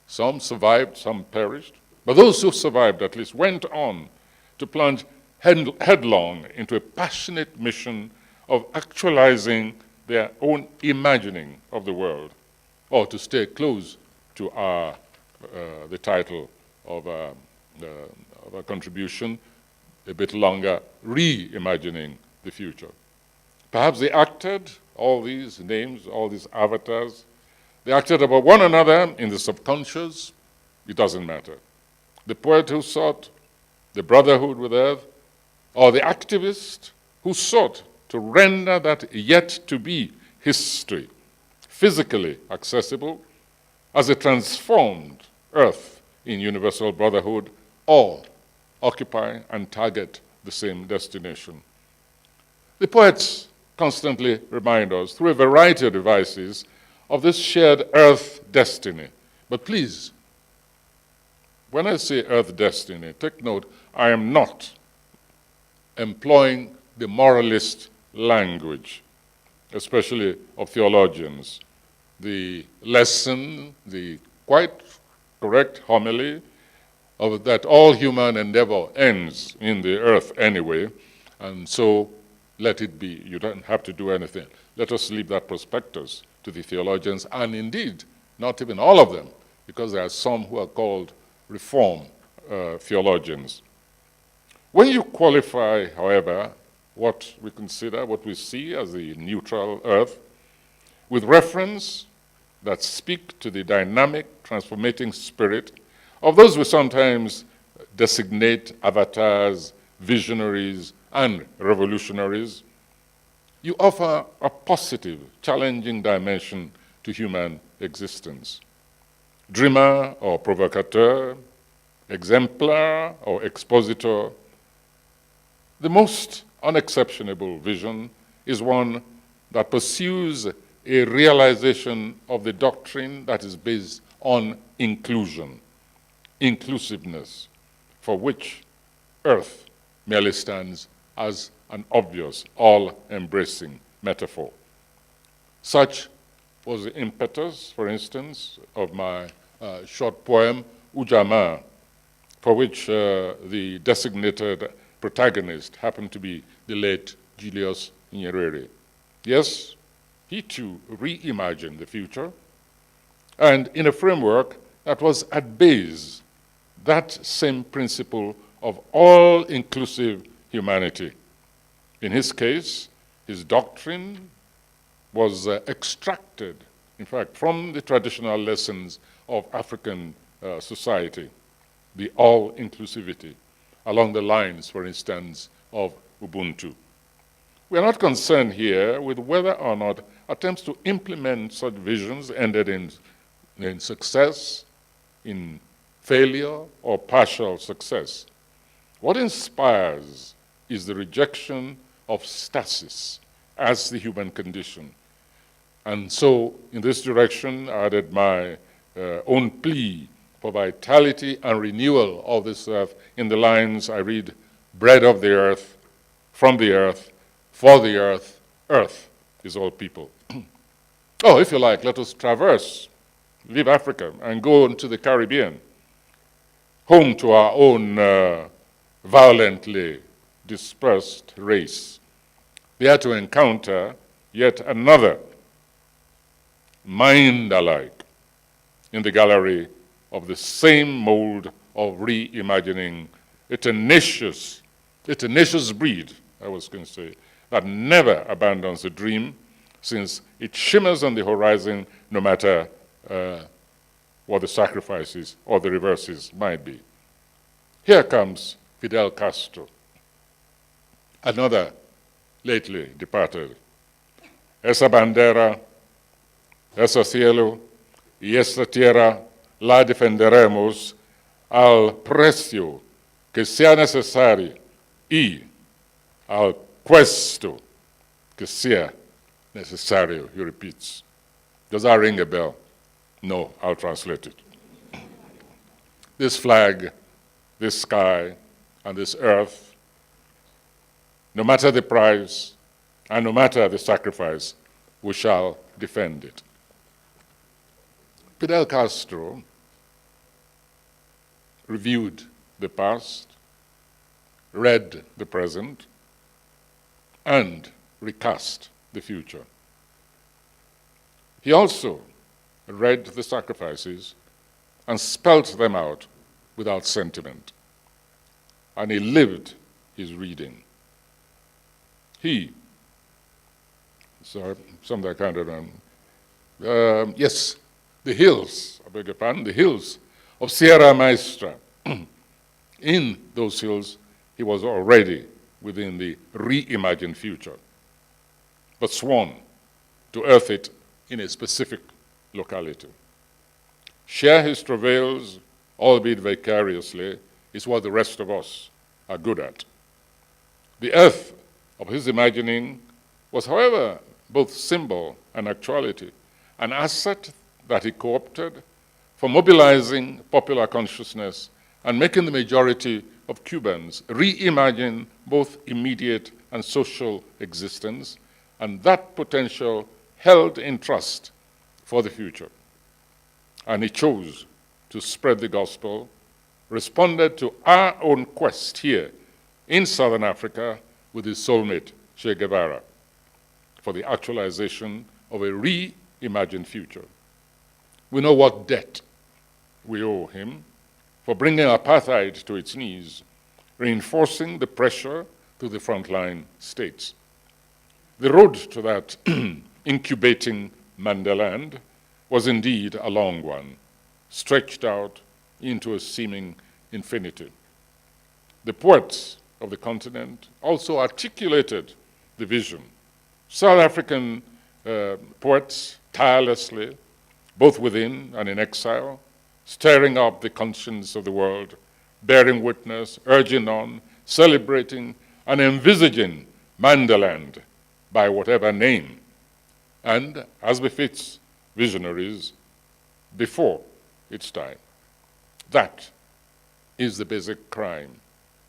Some survived, some perished. But those who survived at least went on to plunge headlong into a passionate mission of actualizing their own imagining of the world, or to stay close to the title of our contribution a bit longer, reimagining the future. Perhaps they acted, all these names, all these avatars, they acted about one another in the subconscious. It doesn't matter. The poet who sought the brotherhood with earth, or the activist who sought to render that yet-to-be history physically accessible as a transformed earth in universal brotherhood, all occupy and target the same destination. The poets constantly remind us through a variety of devices of this shared earth destiny. But please, when I say earth destiny, take note, I am not employing the moralist language, especially of theologians. The lesson, the quite correct homily of that all human endeavor ends in the earth anyway, and so let it be. You don't have to do anything. Let us leave that prospectus to the theologians, and indeed, not even all of them, because there are some who are called reform theologians. When you qualify, however, what we consider, what we see as the neutral earth, with reference that speak to the dynamic, transformating spirit of those we sometimes designate avatars, visionaries, and revolutionaries, you offer a positive, challenging dimension to human existence. Dreamer or provocateur, exemplar or expositor, the most unexceptionable vision is one that pursues a realization of the doctrine that is based on inclusion, inclusiveness, for which earth merely stands as an obvious, all-embracing metaphor. Such was the impetus, for instance, of my short poem, Ujamaa, for which the designated protagonist happened to be the late Julius Nyerere. Yes, he too reimagined the future, and in a framework that was at base that same principle of all-inclusive humanity. In his case, his doctrine was extracted, in fact, from the traditional lessons of African society, the all-inclusivity, along the lines, for instance, of Ubuntu. We are not concerned here with whether or not attempts to implement such visions ended in success, in failure, or partial success. What inspires is the rejection of stasis as the human condition. And so, in this direction, I added my own plea for vitality and renewal of this earth in the lines I read: bread of the earth, from the earth, for the earth is all people. Oh, if you like, let us traverse, leave Africa, and go into the Caribbean, home to our own violently dispersed race, there to encounter yet another mind alike in the gallery of the same mold of reimagining, a tenacious breed, I was going to say, that never abandons the dream, since it shimmers on the horizon no matter what the sacrifices or the reverses might be. Here comes Fidel Castro, another lately departed. Esa bandera, ese cielo y esta tierra la defenderemos al precio que sea necesario y al puesto que sea necesario, he repeats. Does that ring a bell? No, I'll translate it. This flag, this sky, and this earth, no matter the price and no matter the sacrifice, we shall defend it. Fidel Castro reviewed the past, read the present, and recast the future. He also read the sacrifices and spelt them out without sentiment. And he lived his reading. Sorry, something I can't remember. Yes, the hills, I beg your pardon, the hills of Sierra Maestra. In those hills, he was already within the reimagined future, but sworn to earth it in a specific locality. Share his travails, albeit vicariously, is what the rest of us are good at. The earth of his imagining was, however, both symbol and actuality, an asset that he co-opted for mobilizing popular consciousness and making the majority of Cubans reimagine both immediate and social existence, and that potential held in trust for the future. And he chose to spread the gospel, responded to our own quest here in Southern Africa with his soulmate, Che Guevara, for the actualization of a reimagined future. We know what debt we owe him for bringing apartheid to its knees, reinforcing the pressure to the frontline states. The road to that incubating Mandeland was indeed a long one, stretched out into a seeming infinity. The poets of the continent also articulated the vision. South African poets tirelessly, both within and in exile, stirring up the conscience of the world, bearing witness, urging on, celebrating, and envisaging Mandeland by whatever name, and, as befits visionaries, before its time. That is the basic crime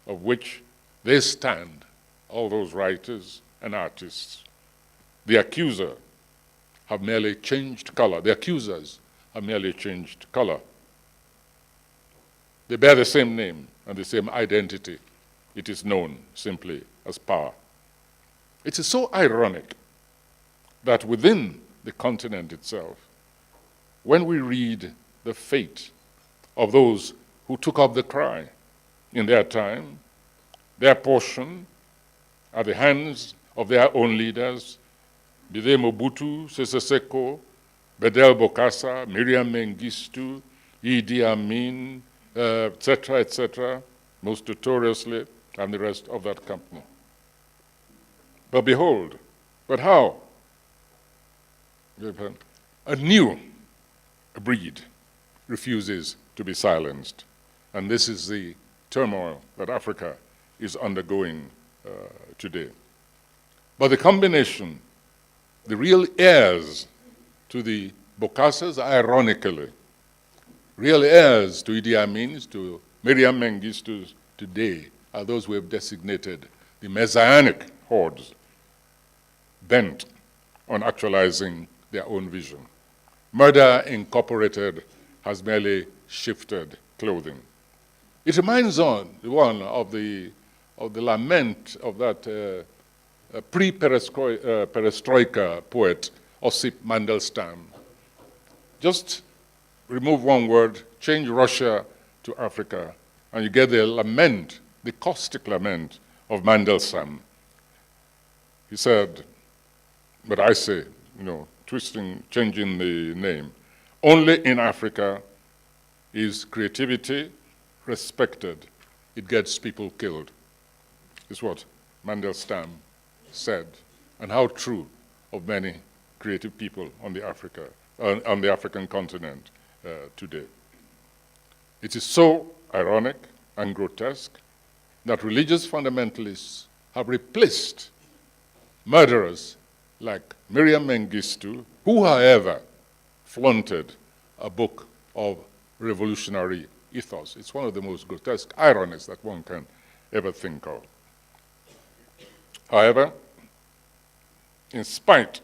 of which they stand, all those writers and artists. The accuser have merely changed color. The accusers have merely changed color. They bear the same name and the same identity. It is known simply as power. It is so ironic that within the continent itself, when we read the fate of those who took up the cry in their time, their portion at the hands of their own leaders, be they Mobutu, Sese Seko, Bedel Bokassa, Miriam Mengistu, Idi Amin, etc., most notoriously, and the rest of that company. But behold, but how? A new breed refuses to be silenced. And this is the turmoil that Africa is undergoing today. But the combination, the real heirs to the Bokassas, ironically, real heirs to Idi Amin's, to Miriam Mengistu's today, are those we have designated the messianic hordes, bent on actualizing their own vision. Murder Incorporated has merely shifted clothing. It reminds one of the lament of that pre-perestroika poet, Osip Mandelstam. Just remove one word, change Russia to Africa, and you get the lament, the caustic lament of Mandelstam. He said, but I say, changing the name, only in Africa is creativity respected. It gets people killed, is what Mandelstam said, and how true of many creative people on the African continent today. It is so ironic and grotesque that religious fundamentalists have replaced murderers like Miriam Mengistu, who, however, flaunted a book of revolutionary ethos. It's one of the most grotesque ironies that one can ever think of. However, in spite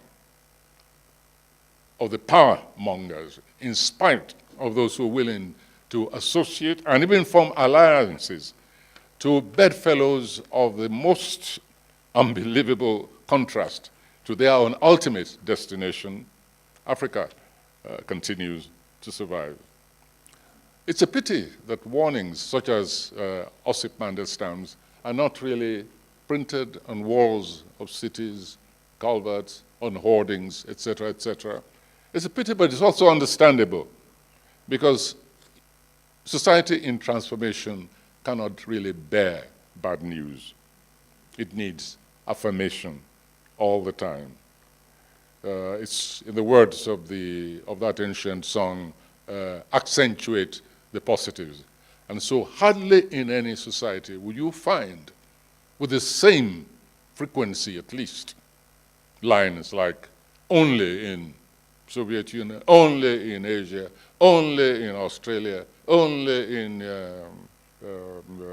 of the power mongers, in spite of those who are willing to associate and even form alliances to bedfellows of the most unbelievable contrast to their own ultimate destination, Africa continues to survive. It's a pity that warnings such as Ossip-Mandelstam's are not really printed on walls of cities, culverts, on hoardings, etc., etc. It's a pity, but it's also understandable, because society in transformation cannot really bear bad news. It needs affirmation all the time. It's in the words of that ancient song, accentuate the positives. And so hardly in any society will you find, with the same frequency at least, lines like only in Soviet Union, only in Asia, only in Australia, only in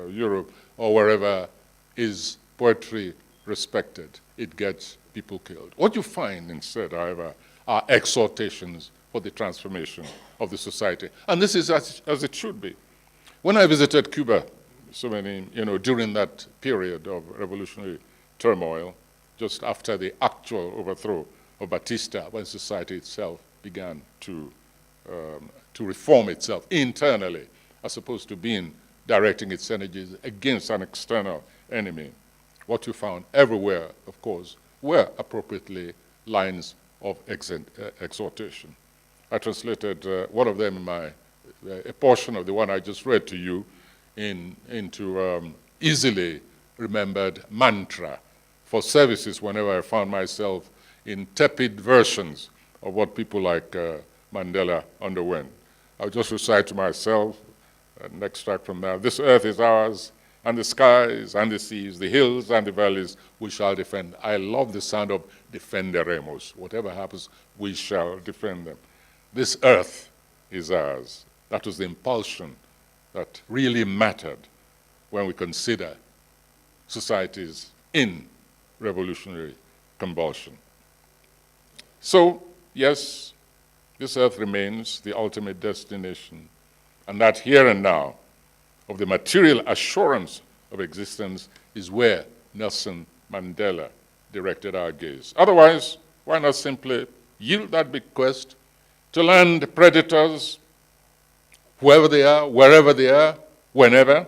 Europe, or wherever is poetry respected. It gets people killed. What you find instead, however, are exhortations for the transformation of the society. And this is as it should be. When I visited Cuba, during that period of revolutionary turmoil, just after the actual overthrow of Batista, when society itself began to reform itself internally, as opposed to directing its energies against an external enemy, what you found everywhere, of course, were appropriately lines of exhortation. I translated one of them in a portion of the one I just read to you into easily remembered mantra for services whenever I found myself in tepid versions of what people like Mandela underwent. I'll just recite to myself an extract from that. This earth is ours, and the skies and the seas, the hills and the valleys, we shall defend. I love the sound of defenderemos. Whatever happens, we shall defend them. This earth is ours. That was the impulsion that really mattered when we consider societies in revolutionary convulsion. So, yes, this earth remains the ultimate destination, and that here and now of the material assurance of existence is where Nelson Mandela directed our gaze. Otherwise, why not simply yield that bequest to land predators, whoever they are, wherever they are, whenever,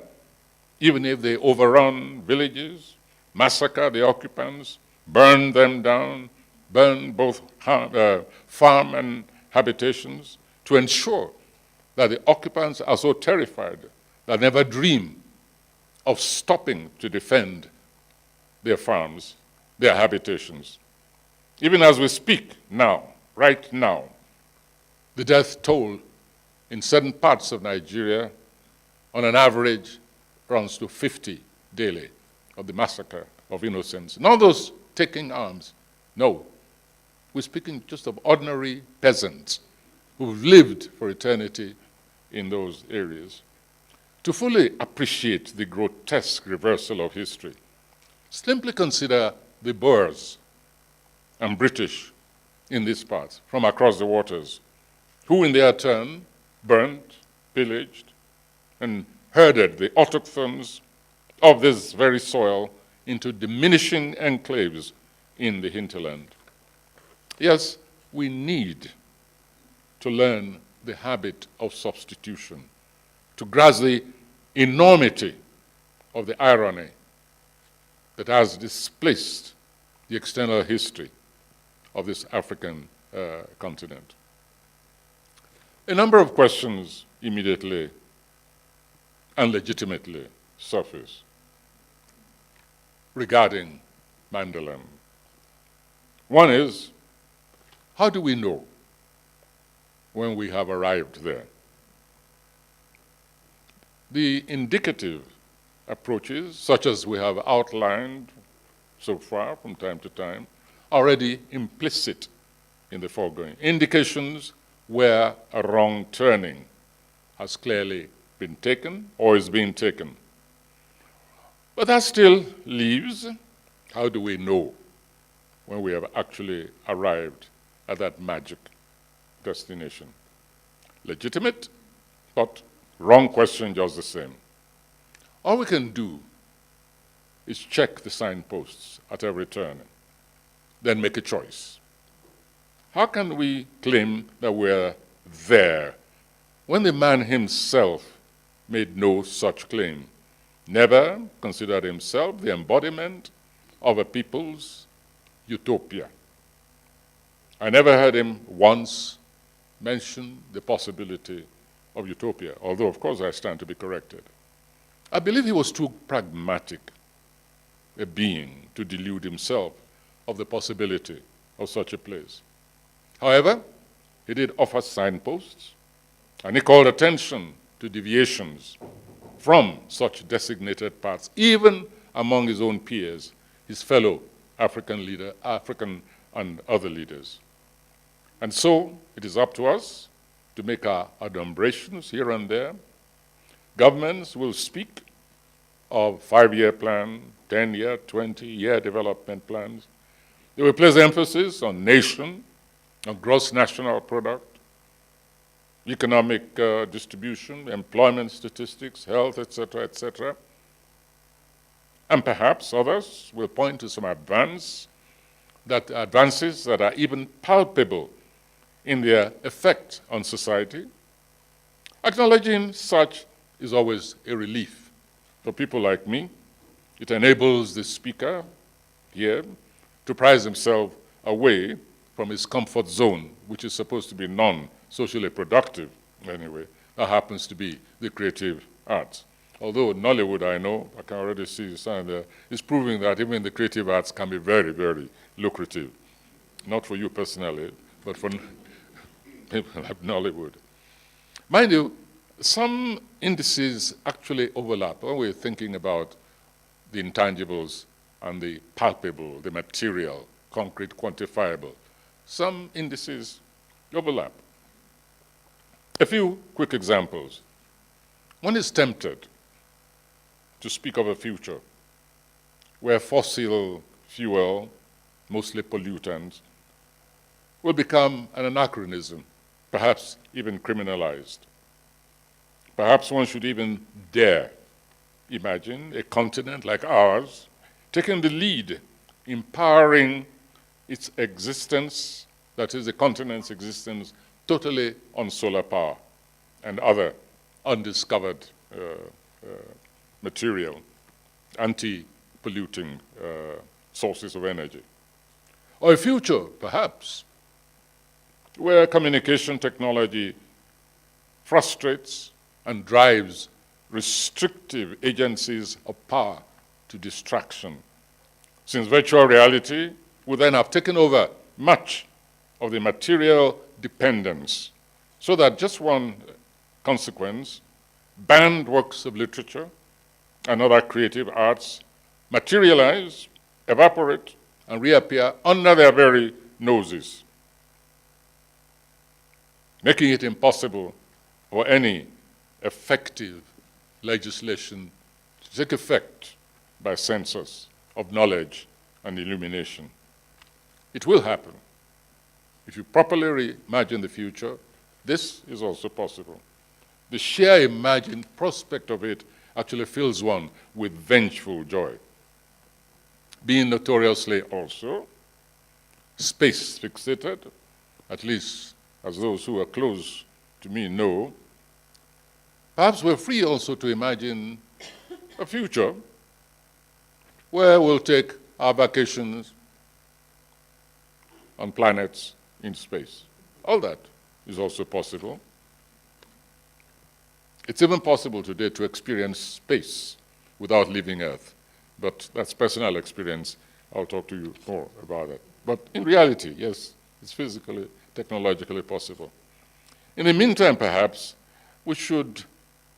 even if they overrun villages, massacre the occupants, burn them down, burn both farm and habitations, to ensure that the occupants are so terrified that never dream of stopping to defend their farms, their habitations. Even as we speak now, right now, the death toll in certain parts of Nigeria, on an average, runs to 50 daily of the massacre of innocents. Not those taking arms, no. We're speaking just of ordinary peasants who've lived for eternity in those areas. To fully appreciate the grotesque reversal of history, simply consider the Boers and British in these parts from across the waters, who in their turn burnt, pillaged, and herded the autochthons of this very soil into diminishing enclaves in the hinterland. Yes, we need to learn the habit of substitution, to grasp the enormity of the irony that has displaced the external history of this African continent. A number of questions immediately and legitimately surface regarding Mandeland. One is, how do we know when we have arrived there? The indicative approaches, such as we have outlined so far from time to time, are already implicit in the foregoing. Indications where a wrong turning has clearly been taken or is being taken. But that still leaves, how do we know when we have actually arrived at that magic destination? Legitimate, but wrong question just the same. All we can do is check the signposts at every turn. then make a choice. How can we claim that we're there when the man himself made no such claim, never considered himself the embodiment of a people's utopia? I never heard him once mention the possibility of utopia, although, of course, I stand to be corrected. I believe he was too pragmatic a being to delude himself of the possibility of such a place. However, he did offer signposts, and he called attention to deviations from such designated paths, even among his own peers, his fellow African and other leaders. And so it is up to us to make our adumbrations here and there. Governments will speak of 5-year plan, 10-year, 20-year development plans. They will place emphasis on nation, on gross national product, economic distribution, employment statistics, health, etc., etc. And perhaps others will point to some advances that are even palpable in their effect on society. Acknowledging such is always a relief for people like me. It enables the speaker here to prize himself away from his comfort zone, which is supposed to be non-socially productive anyway. That happens to be the creative arts. Although Nollywood, I know, I can already see the sign there, is proving that even the creative arts can be very, very lucrative. Not for you personally, but for people like Nollywood. Mind you, some indices actually overlap when we're thinking about the intangibles and the palpable, the material, concrete, quantifiable. Some indices overlap. A few quick examples. One is tempted to speak of a future where fossil fuel, mostly pollutants, will become an anachronism, perhaps even criminalized. Perhaps one should even dare imagine a continent like ours taking the lead in powering its existence, that is, the continent's existence, totally on solar power and other undiscovered material, anti-polluting sources of energy. Or a future, perhaps, where communication technology frustrates and drives restrictive agencies of power to distraction, since virtual reality would then have taken over much of the material dependence, so that just one consequence, banned works of literature and other creative arts materialize, evaporate, and reappear under their very noses, making it impossible for any effective legislation to take effect by census of knowledge and illumination. It will happen. If you properly reimagine the future, this is also possible. The sheer imagined prospect of it actually fills one with vengeful joy. Being notoriously also space fixated, at least as those who are close to me know, perhaps we're free also to imagine a future where we'll take our vacations on planets in space. All that is also possible. It's even possible today to experience space without leaving Earth, but that's personal experience. I'll talk to you more about it. But in reality, yes, it's physically, technologically possible. In the meantime, perhaps, we should,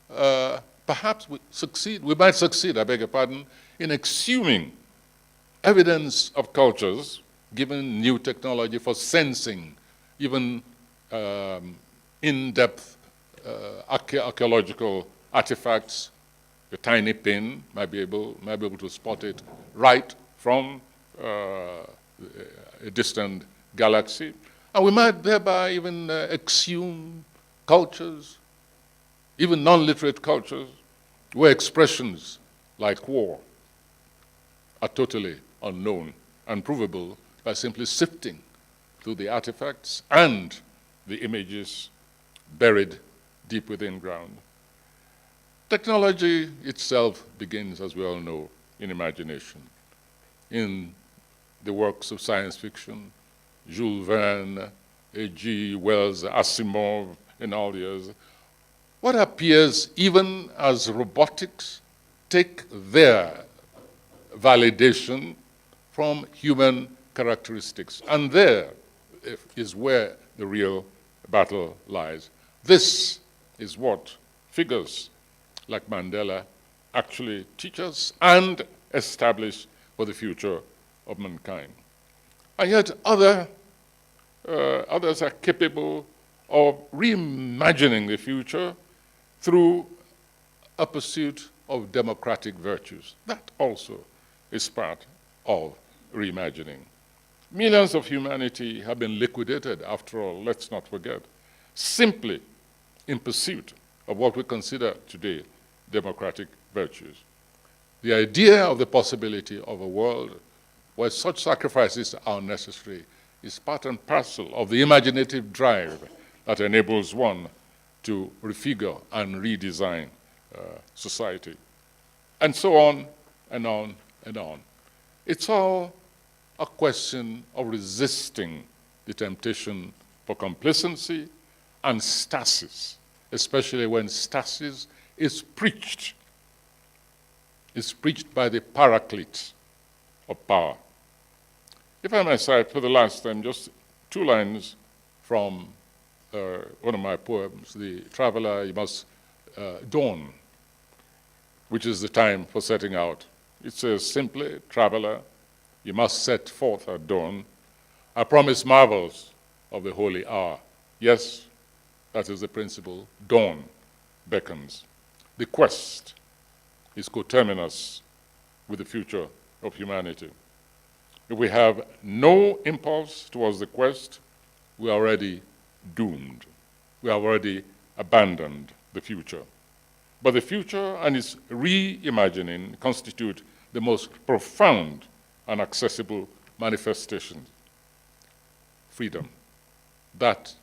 we might succeed, I beg your pardon, in exhuming evidence of cultures, given new technology for sensing, even in-depth archaeological artifacts. A tiny pin might be able to spot it right from a distant galaxy. And we might thereby even exhume cultures, even non-literate cultures, where expressions like war are totally unknown and provable by simply sifting through the artifacts and the images buried deep within ground. Technology itself begins, as we all know, in imagination. In the works of science fiction, Jules Verne, H.G. Wells, Asimov, and all the others, what appears even as robotics take their validation from human characteristics. And there is where the real battle lies. This is what figures like Mandela actually teach us and establish for the future of mankind. And yet others are capable of reimagining the future through a pursuit of democratic virtues. That also is part of reimagining. Millions of humanity have been liquidated, after all, let's not forget, simply in pursuit of what we consider today democratic virtues. The idea of the possibility of a world where such sacrifices are necessary is part and parcel of the imaginative drive that enables one to refigure and redesign society. And so on and on and on. It's all a question of resisting the temptation for complacency and stasis, especially when stasis is preached by the paraclete of power. If I may cite for the last time just 2 lines from one of my poems, The Traveler You Must Dawn, which is the time for setting out. It says simply, traveler, you must set forth at dawn. I promise marvels of the holy hour. Yes, that is the principle. Dawn beckons. The quest is coterminous with the future of humanity. If we have no impulse towards the quest, we are already doomed. We have already abandoned the future. But the future and its reimagining constitute the most profound and accessible manifestations. Freedom. That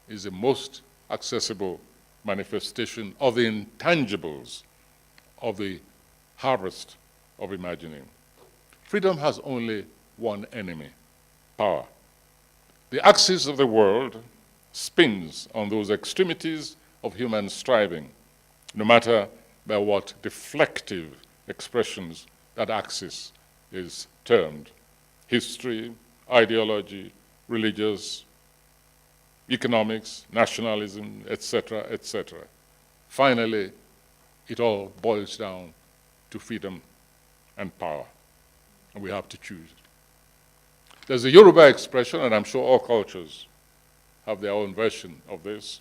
is the most accessible manifestation of the intangibles of the harvest of imagining. Freedom has only one enemy: power. The axis of the world spins on those extremities of human striving, no matter by what deflective expressions that axis is termed: history, ideology, religious, economics, nationalism, etc., etc. Finally, it all boils down to freedom and power, and we have to choose. There's a Yoruba expression, and I'm sure all cultures have their own version of this: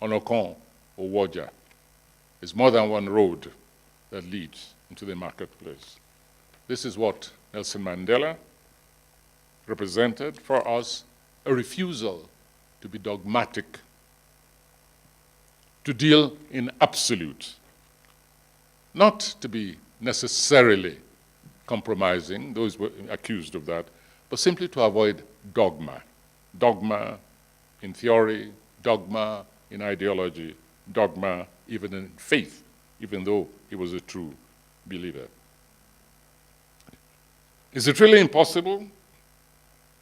Onokon Owoja. It's more than one road that leads into the marketplace. This is what Nelson Mandela represented for us: a refusal to be dogmatic, to deal in absolute, not to be necessarily compromising, those were accused of that, but simply to avoid dogma. Dogma in theory, dogma in ideology, dogma even in faith, even though he was a true believer. Is it really impossible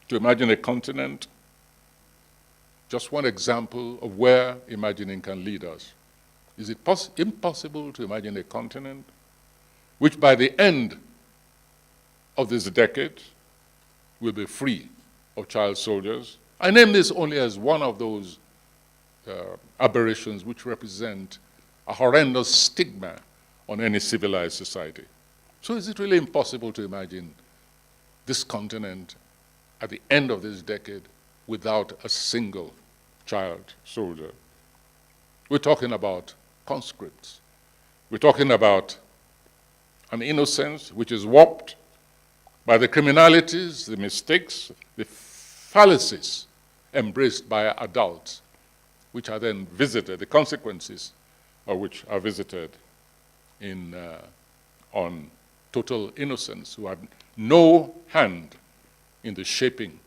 to imagine a continent? Just one example of where imagining can lead us. Is it impossible to imagine a continent which by the end of this decade will be free of child soldiers? I name this only as one of those aberrations which represent a horrendous stigma on any civilized society. So is it really impossible to imagine this continent at the end of this decade without a single child soldier? We're talking about conscripts. We're talking about an innocence which is warped by the criminalities, the mistakes, the fallacies embraced by adults, which are then visited, the consequences of which are visited on total innocence, who had no hand in the shaping,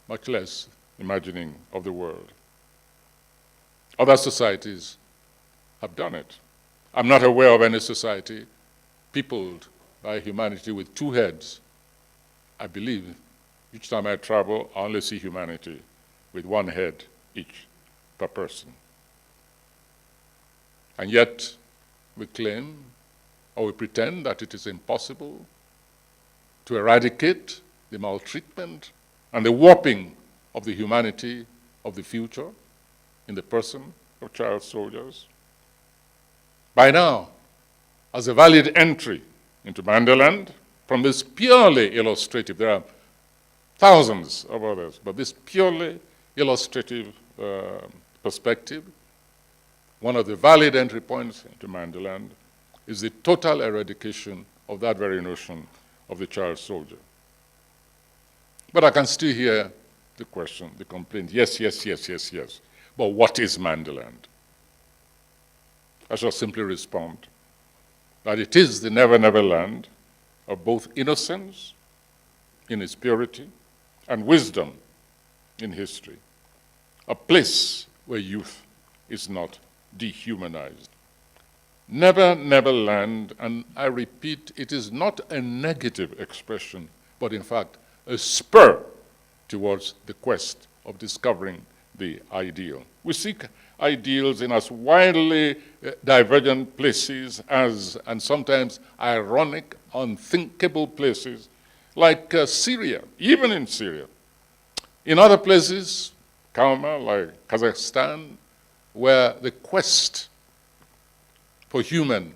much less imagining of the world. Other societies have done it. I'm not aware of any society peopled by humanity with two heads. I believe each time I travel, I only see humanity with one head each per person. And yet, we claim or we pretend that it is impossible to eradicate the maltreatment and the warping of the humanity of the future in the person of child soldiers. By now, as a valid entry into Mandeland, from this purely illustrative, there are thousands of others, but this purely illustrative perspective, one of the valid entry points into Mandeland is the total eradication of that very notion of the child soldier. But I can still hear the question, the complaint, yes, yes, yes, yes, yes. But what is Mandeland? I shall simply respond that it is the Never Neverland of both innocence in its purity and wisdom in history, a place where youth is not dehumanized. Never Neverland, and I repeat, it is not a negative expression, but in fact a spur towards the quest of discovering the ideal. We seek ideals in as widely divergent places as, and sometimes ironic, unthinkable places, like Syria, even in Syria. In other places, calmer, like Kazakhstan, where the quest for human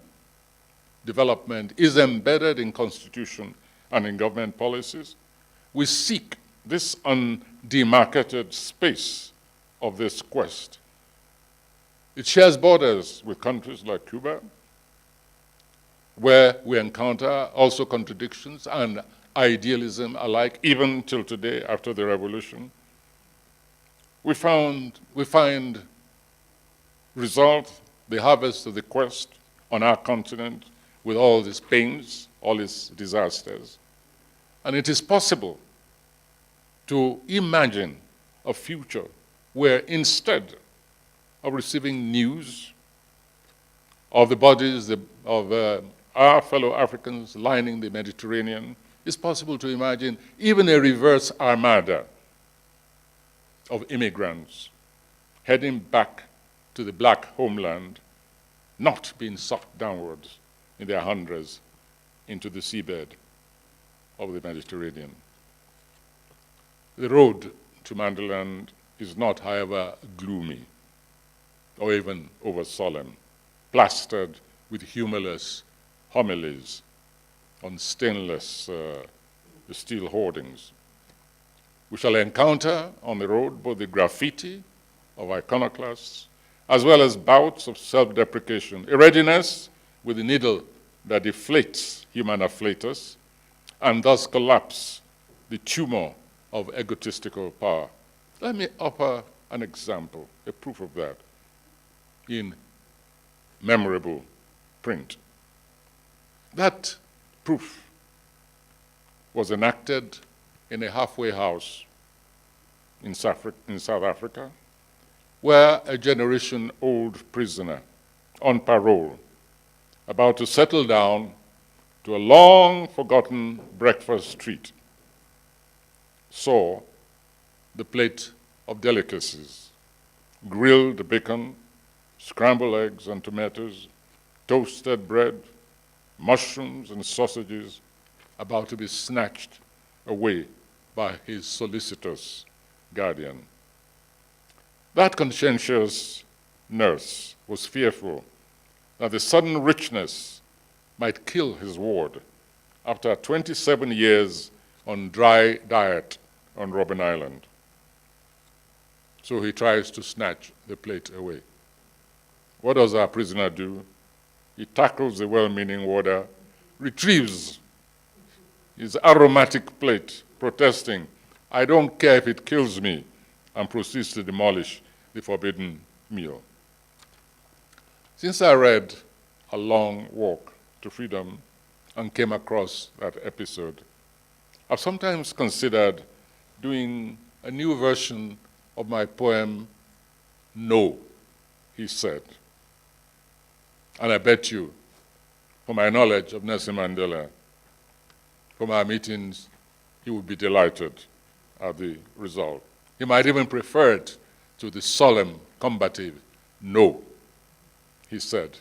development is embedded in constitution and in government policies, we seek this undemarcated space of this quest. It shares borders with countries like Cuba, where we encounter also contradictions and idealism alike, even till today after the revolution. We find result, the harvest of the quest on our continent with all these pains, all these disasters. And it is possible to imagine a future where instead of receiving news of the bodies of our fellow Africans lining the Mediterranean, it's possible to imagine even a reverse armada of immigrants heading back to the black homeland, not being sucked downwards in their hundreds into the seabed of the Mediterranean. The road to Mandeland is not, however, gloomy or even over solemn, plastered with humorless homilies on stainless steel hoardings. We shall encounter on the road both the graffiti of iconoclasts as well as bouts of self-deprecation, a readiness with the needle that deflates human afflatus and thus collapse the tumor of egotistical power. Let me offer an example, a proof of that, in memorable print. That proof was enacted in a halfway house in South Africa, where a generation-old prisoner on parole, about to settle down to a long-forgotten breakfast treat, saw the plate of delicacies, grilled bacon, scrambled eggs and tomatoes, toasted bread, mushrooms and sausages, about to be snatched away by his solicitous guardian. That conscientious nurse was fearful that the sudden richness might kill his ward after 27 years on dry diet on Robben Island. So he tries to snatch the plate away. What does our prisoner do? He tackles the well-meaning warder, retrieves his aromatic plate, protesting, "I don't care if it kills me," and proceeds to demolish the forbidden meal. Since I read A Long Walk to Freedom and came across that episode, I've sometimes considered doing a new version of my poem, No, he said. And I bet you, from my knowledge of Nelson Mandela, from our meetings, he would be delighted at the result. He might even prefer it to the solemn, combative, no, he said,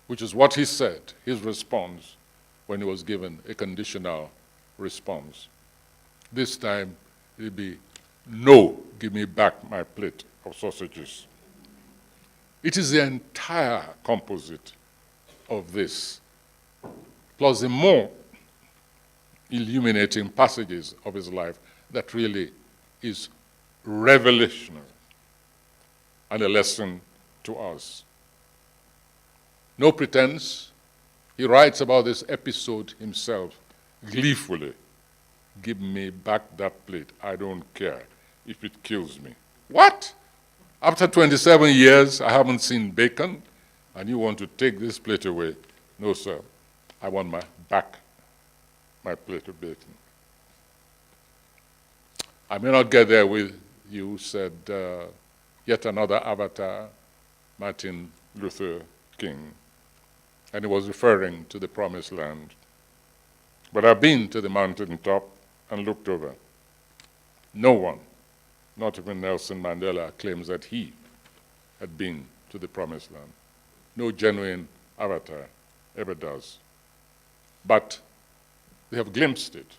which is what he said, his response, when he was given a conditional response. This time, it'd be, no, give me back my plate of sausages. It is the entire composite of this, plus the more illuminating passages of his life that really is revelational and a lesson to us. No pretense, he writes about this episode himself gleefully. Give me back that plate. I don't care if it kills me. What? After 27 years, I haven't seen bacon, and you want to take this plate away? No, sir. I want my plate of bacon. I may not get there with you, said yet another avatar, Martin Luther King, and he was referring to the Promised Land. But I've been to the mountaintop and looked over. No one, not even Nelson Mandela, claims that he had been to the Promised Land. No genuine avatar ever does. But they have glimpsed it.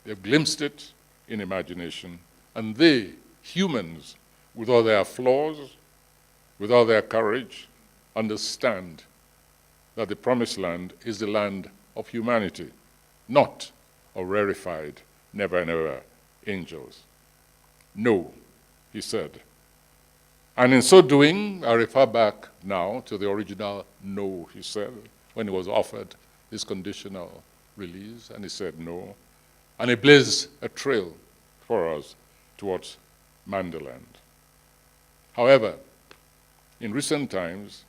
They have glimpsed it in imagination, and they, humans, with all their flaws, with all their courage, understand that the Promised Land is the land of humanity, not of rarefied, never angels. No, he said. And in so doing, I refer back now to the original no, he said, when he was offered this conditional release, and he said no. And he blazed a trail for us towards Mandeland. However, in recent times,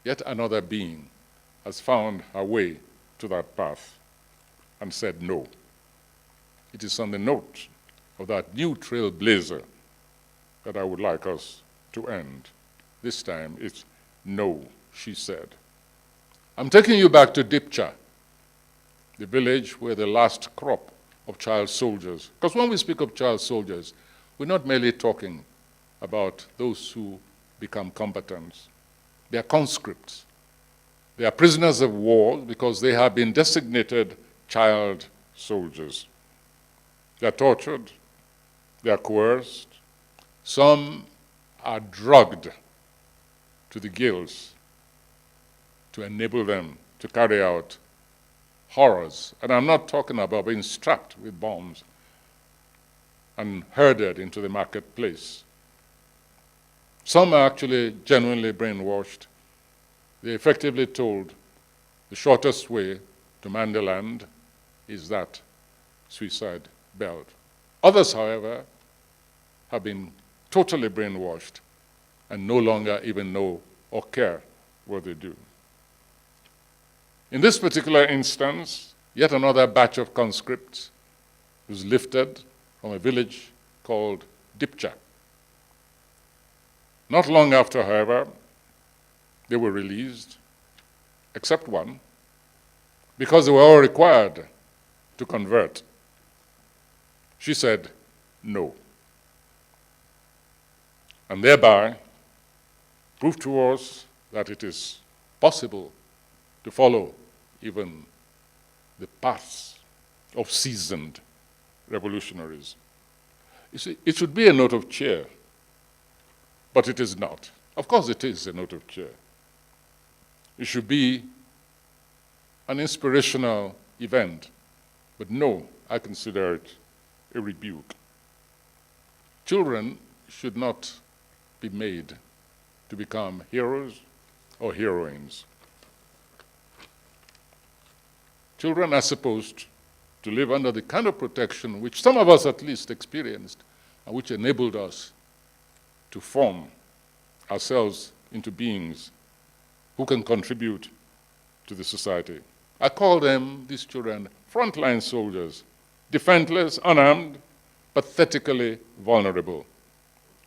yet another being has found her way to that path and said no. It is on the note of that new trailblazer that I would like us to end. This time it's no, she said. I'm taking you back to Dipcha, the village where the last crop of child soldiers, because when we speak of child soldiers, we're not merely talking about those who become combatants. They are conscripts. They are prisoners of war because they have been designated child soldiers. They are tortured. They are coerced. Some are drugged to the gills to enable them to carry out horrors. And I'm not talking about being strapped with bombs and herded into the marketplace. Some are actually genuinely brainwashed. They're effectively told the shortest way to Mandeland is that suicide belt. Others, however, have been totally brainwashed and no longer even know or care what they do. In this particular instance, yet another batch of conscripts was lifted from a village called Dipcha. Not long after, however, they were released, except one, because they were all required to convert. She said no. And thereby proved to us that it is possible to follow even the paths of seasoned revolutionaries. You see, it should be a note of cheer, but it is not. Of course it is a note of cheer. It should be an inspirational event, but no, I consider it a rebuke. Children should not be made to become heroes or heroines. Children are supposed to live under the kind of protection which some of us at least experienced and which enabled us to form ourselves into beings who can contribute to the society. I call them, these children, frontline soldiers, defenseless, unarmed, pathetically vulnerable.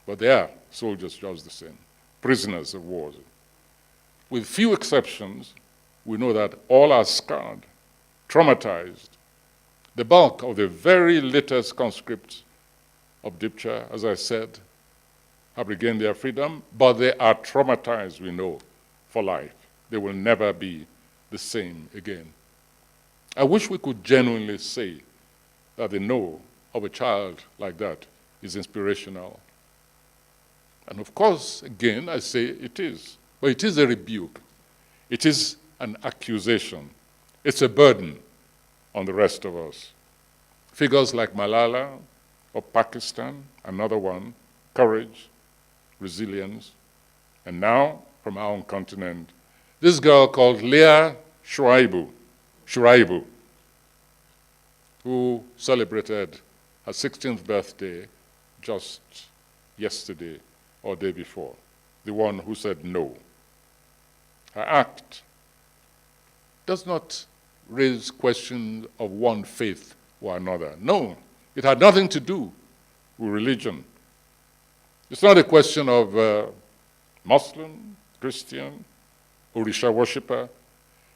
But they are soldiers just the same, prisoners of war. With few exceptions, we know that all are scarred, traumatized. The bulk of the very latest conscripts of Dipcha, as I said, have regained their freedom, but they are traumatized, we know, for life. They will never be the same again. I wish we could genuinely say that the no of a child like that is inspirational. And of course, again, I say it is. But it is a rebuke. It is an accusation. It's a burden on the rest of us. Figures like Malala of Pakistan, another one, courage, resilience, and now, from our own continent, this girl called Leah Shuraibu, who celebrated her 16th birthday just yesterday or day before, the one who said no. Her act does not raise questions of one faith or another. No, it had nothing to do with religion. It's not a question of Muslim, Christian, Orisha worshipper.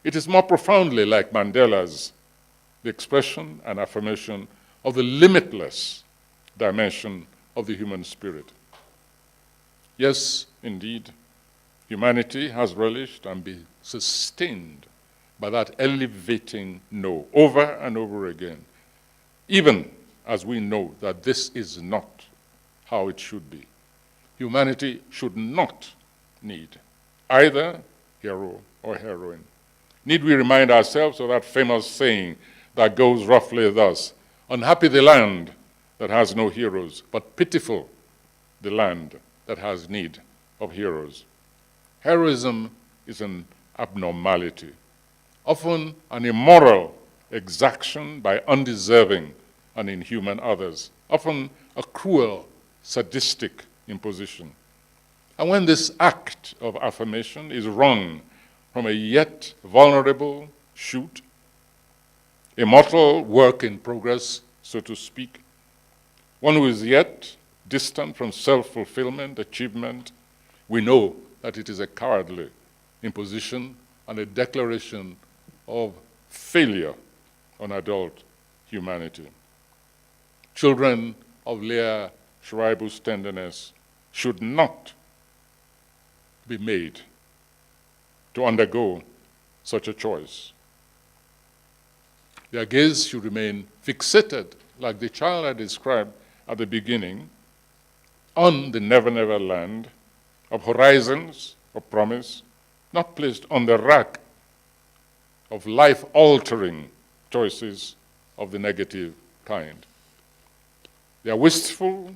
It is more profoundly like Mandela's, the expression and affirmation of the limitless dimension of the human spirit. Yes, indeed, humanity has relished and been sustained by that elevating no over and over again, even as we know that this is not how it should be. Humanity should not need either hero or heroine. Need we remind ourselves of that famous saying that goes roughly thus: unhappy the land that has no heroes, but pitiful the land that has need of heroes. Heroism is an abnormality, often an immoral exaction by undeserving and inhuman others, often a cruel, sadistic imposition. And when this act of affirmation is wrung from a yet vulnerable shoot, a mortal work in progress, so to speak, one who is yet distant from self-fulfillment, achievement, we know that it is a cowardly imposition and a declaration of failure on adult humanity. Children of Leah Shuraibu's tenderness should not be made to undergo such a choice. Their gaze should remain fixated, like the child I described at the beginning, on the Never Neverland of horizons of promise, not placed on the rack of life-altering choices of the negative kind. Their wistful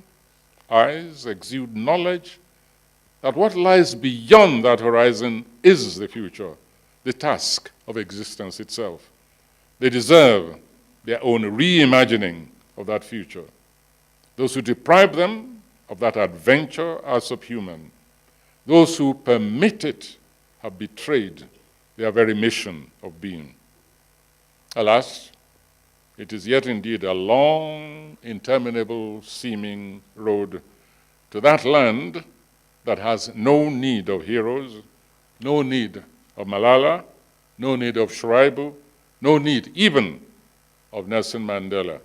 eyes exude knowledge that what lies beyond that horizon is the future, the task of existence itself. They deserve their own reimagining of that future. Those who deprive them of that adventure are subhuman. Those who permit it have betrayed their very mission of being. Alas, it is yet indeed a long, interminable seeming road to that land that has no need of heroes, no need of Malala, no need of Shuraibu, no need even of Nelson Mandela.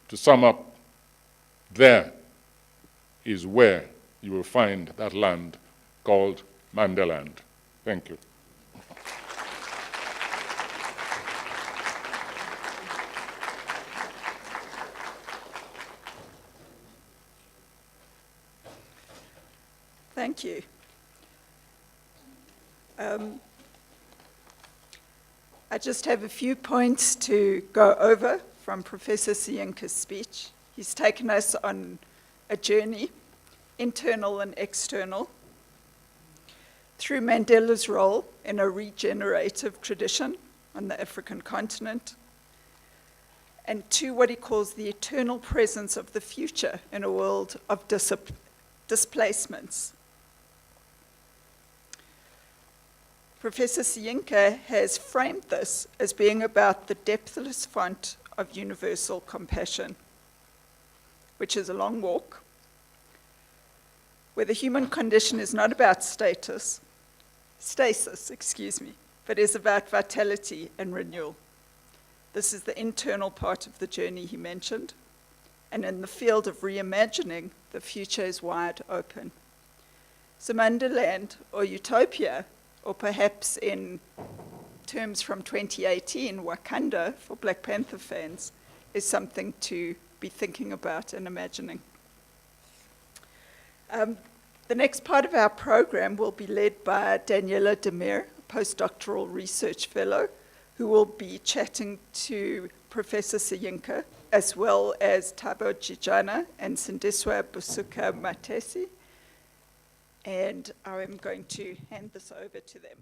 To sum up, there is where you will find that land called Mandeland. Thank you. Thank you. I just have a few points to go over from Professor Soyinka's speech. He's taken us on a journey, internal and external, through Mandela's role in a regenerative tradition on the African continent, and to what he calls the eternal presence of the future in a world of displacements. Professor Soyinka has framed this as being about the depthless font of universal compassion. which is a long walk, where the human condition is not about stasis, but is about vitality and renewal. This is the internal part of the journey he mentioned. And in the field of reimagining, the future is wide open. So Mandeland, or utopia, or perhaps in terms from 2018, Wakanda for Black Panther fans, is something to be thinking about and imagining. The next part of our program will be led by Daniela Demir, postdoctoral research fellow, who will be chatting to Professor Soyinka, as well as Thabo Jijana and Sindiswa Busuka Matesi. And I am going to hand this over to them.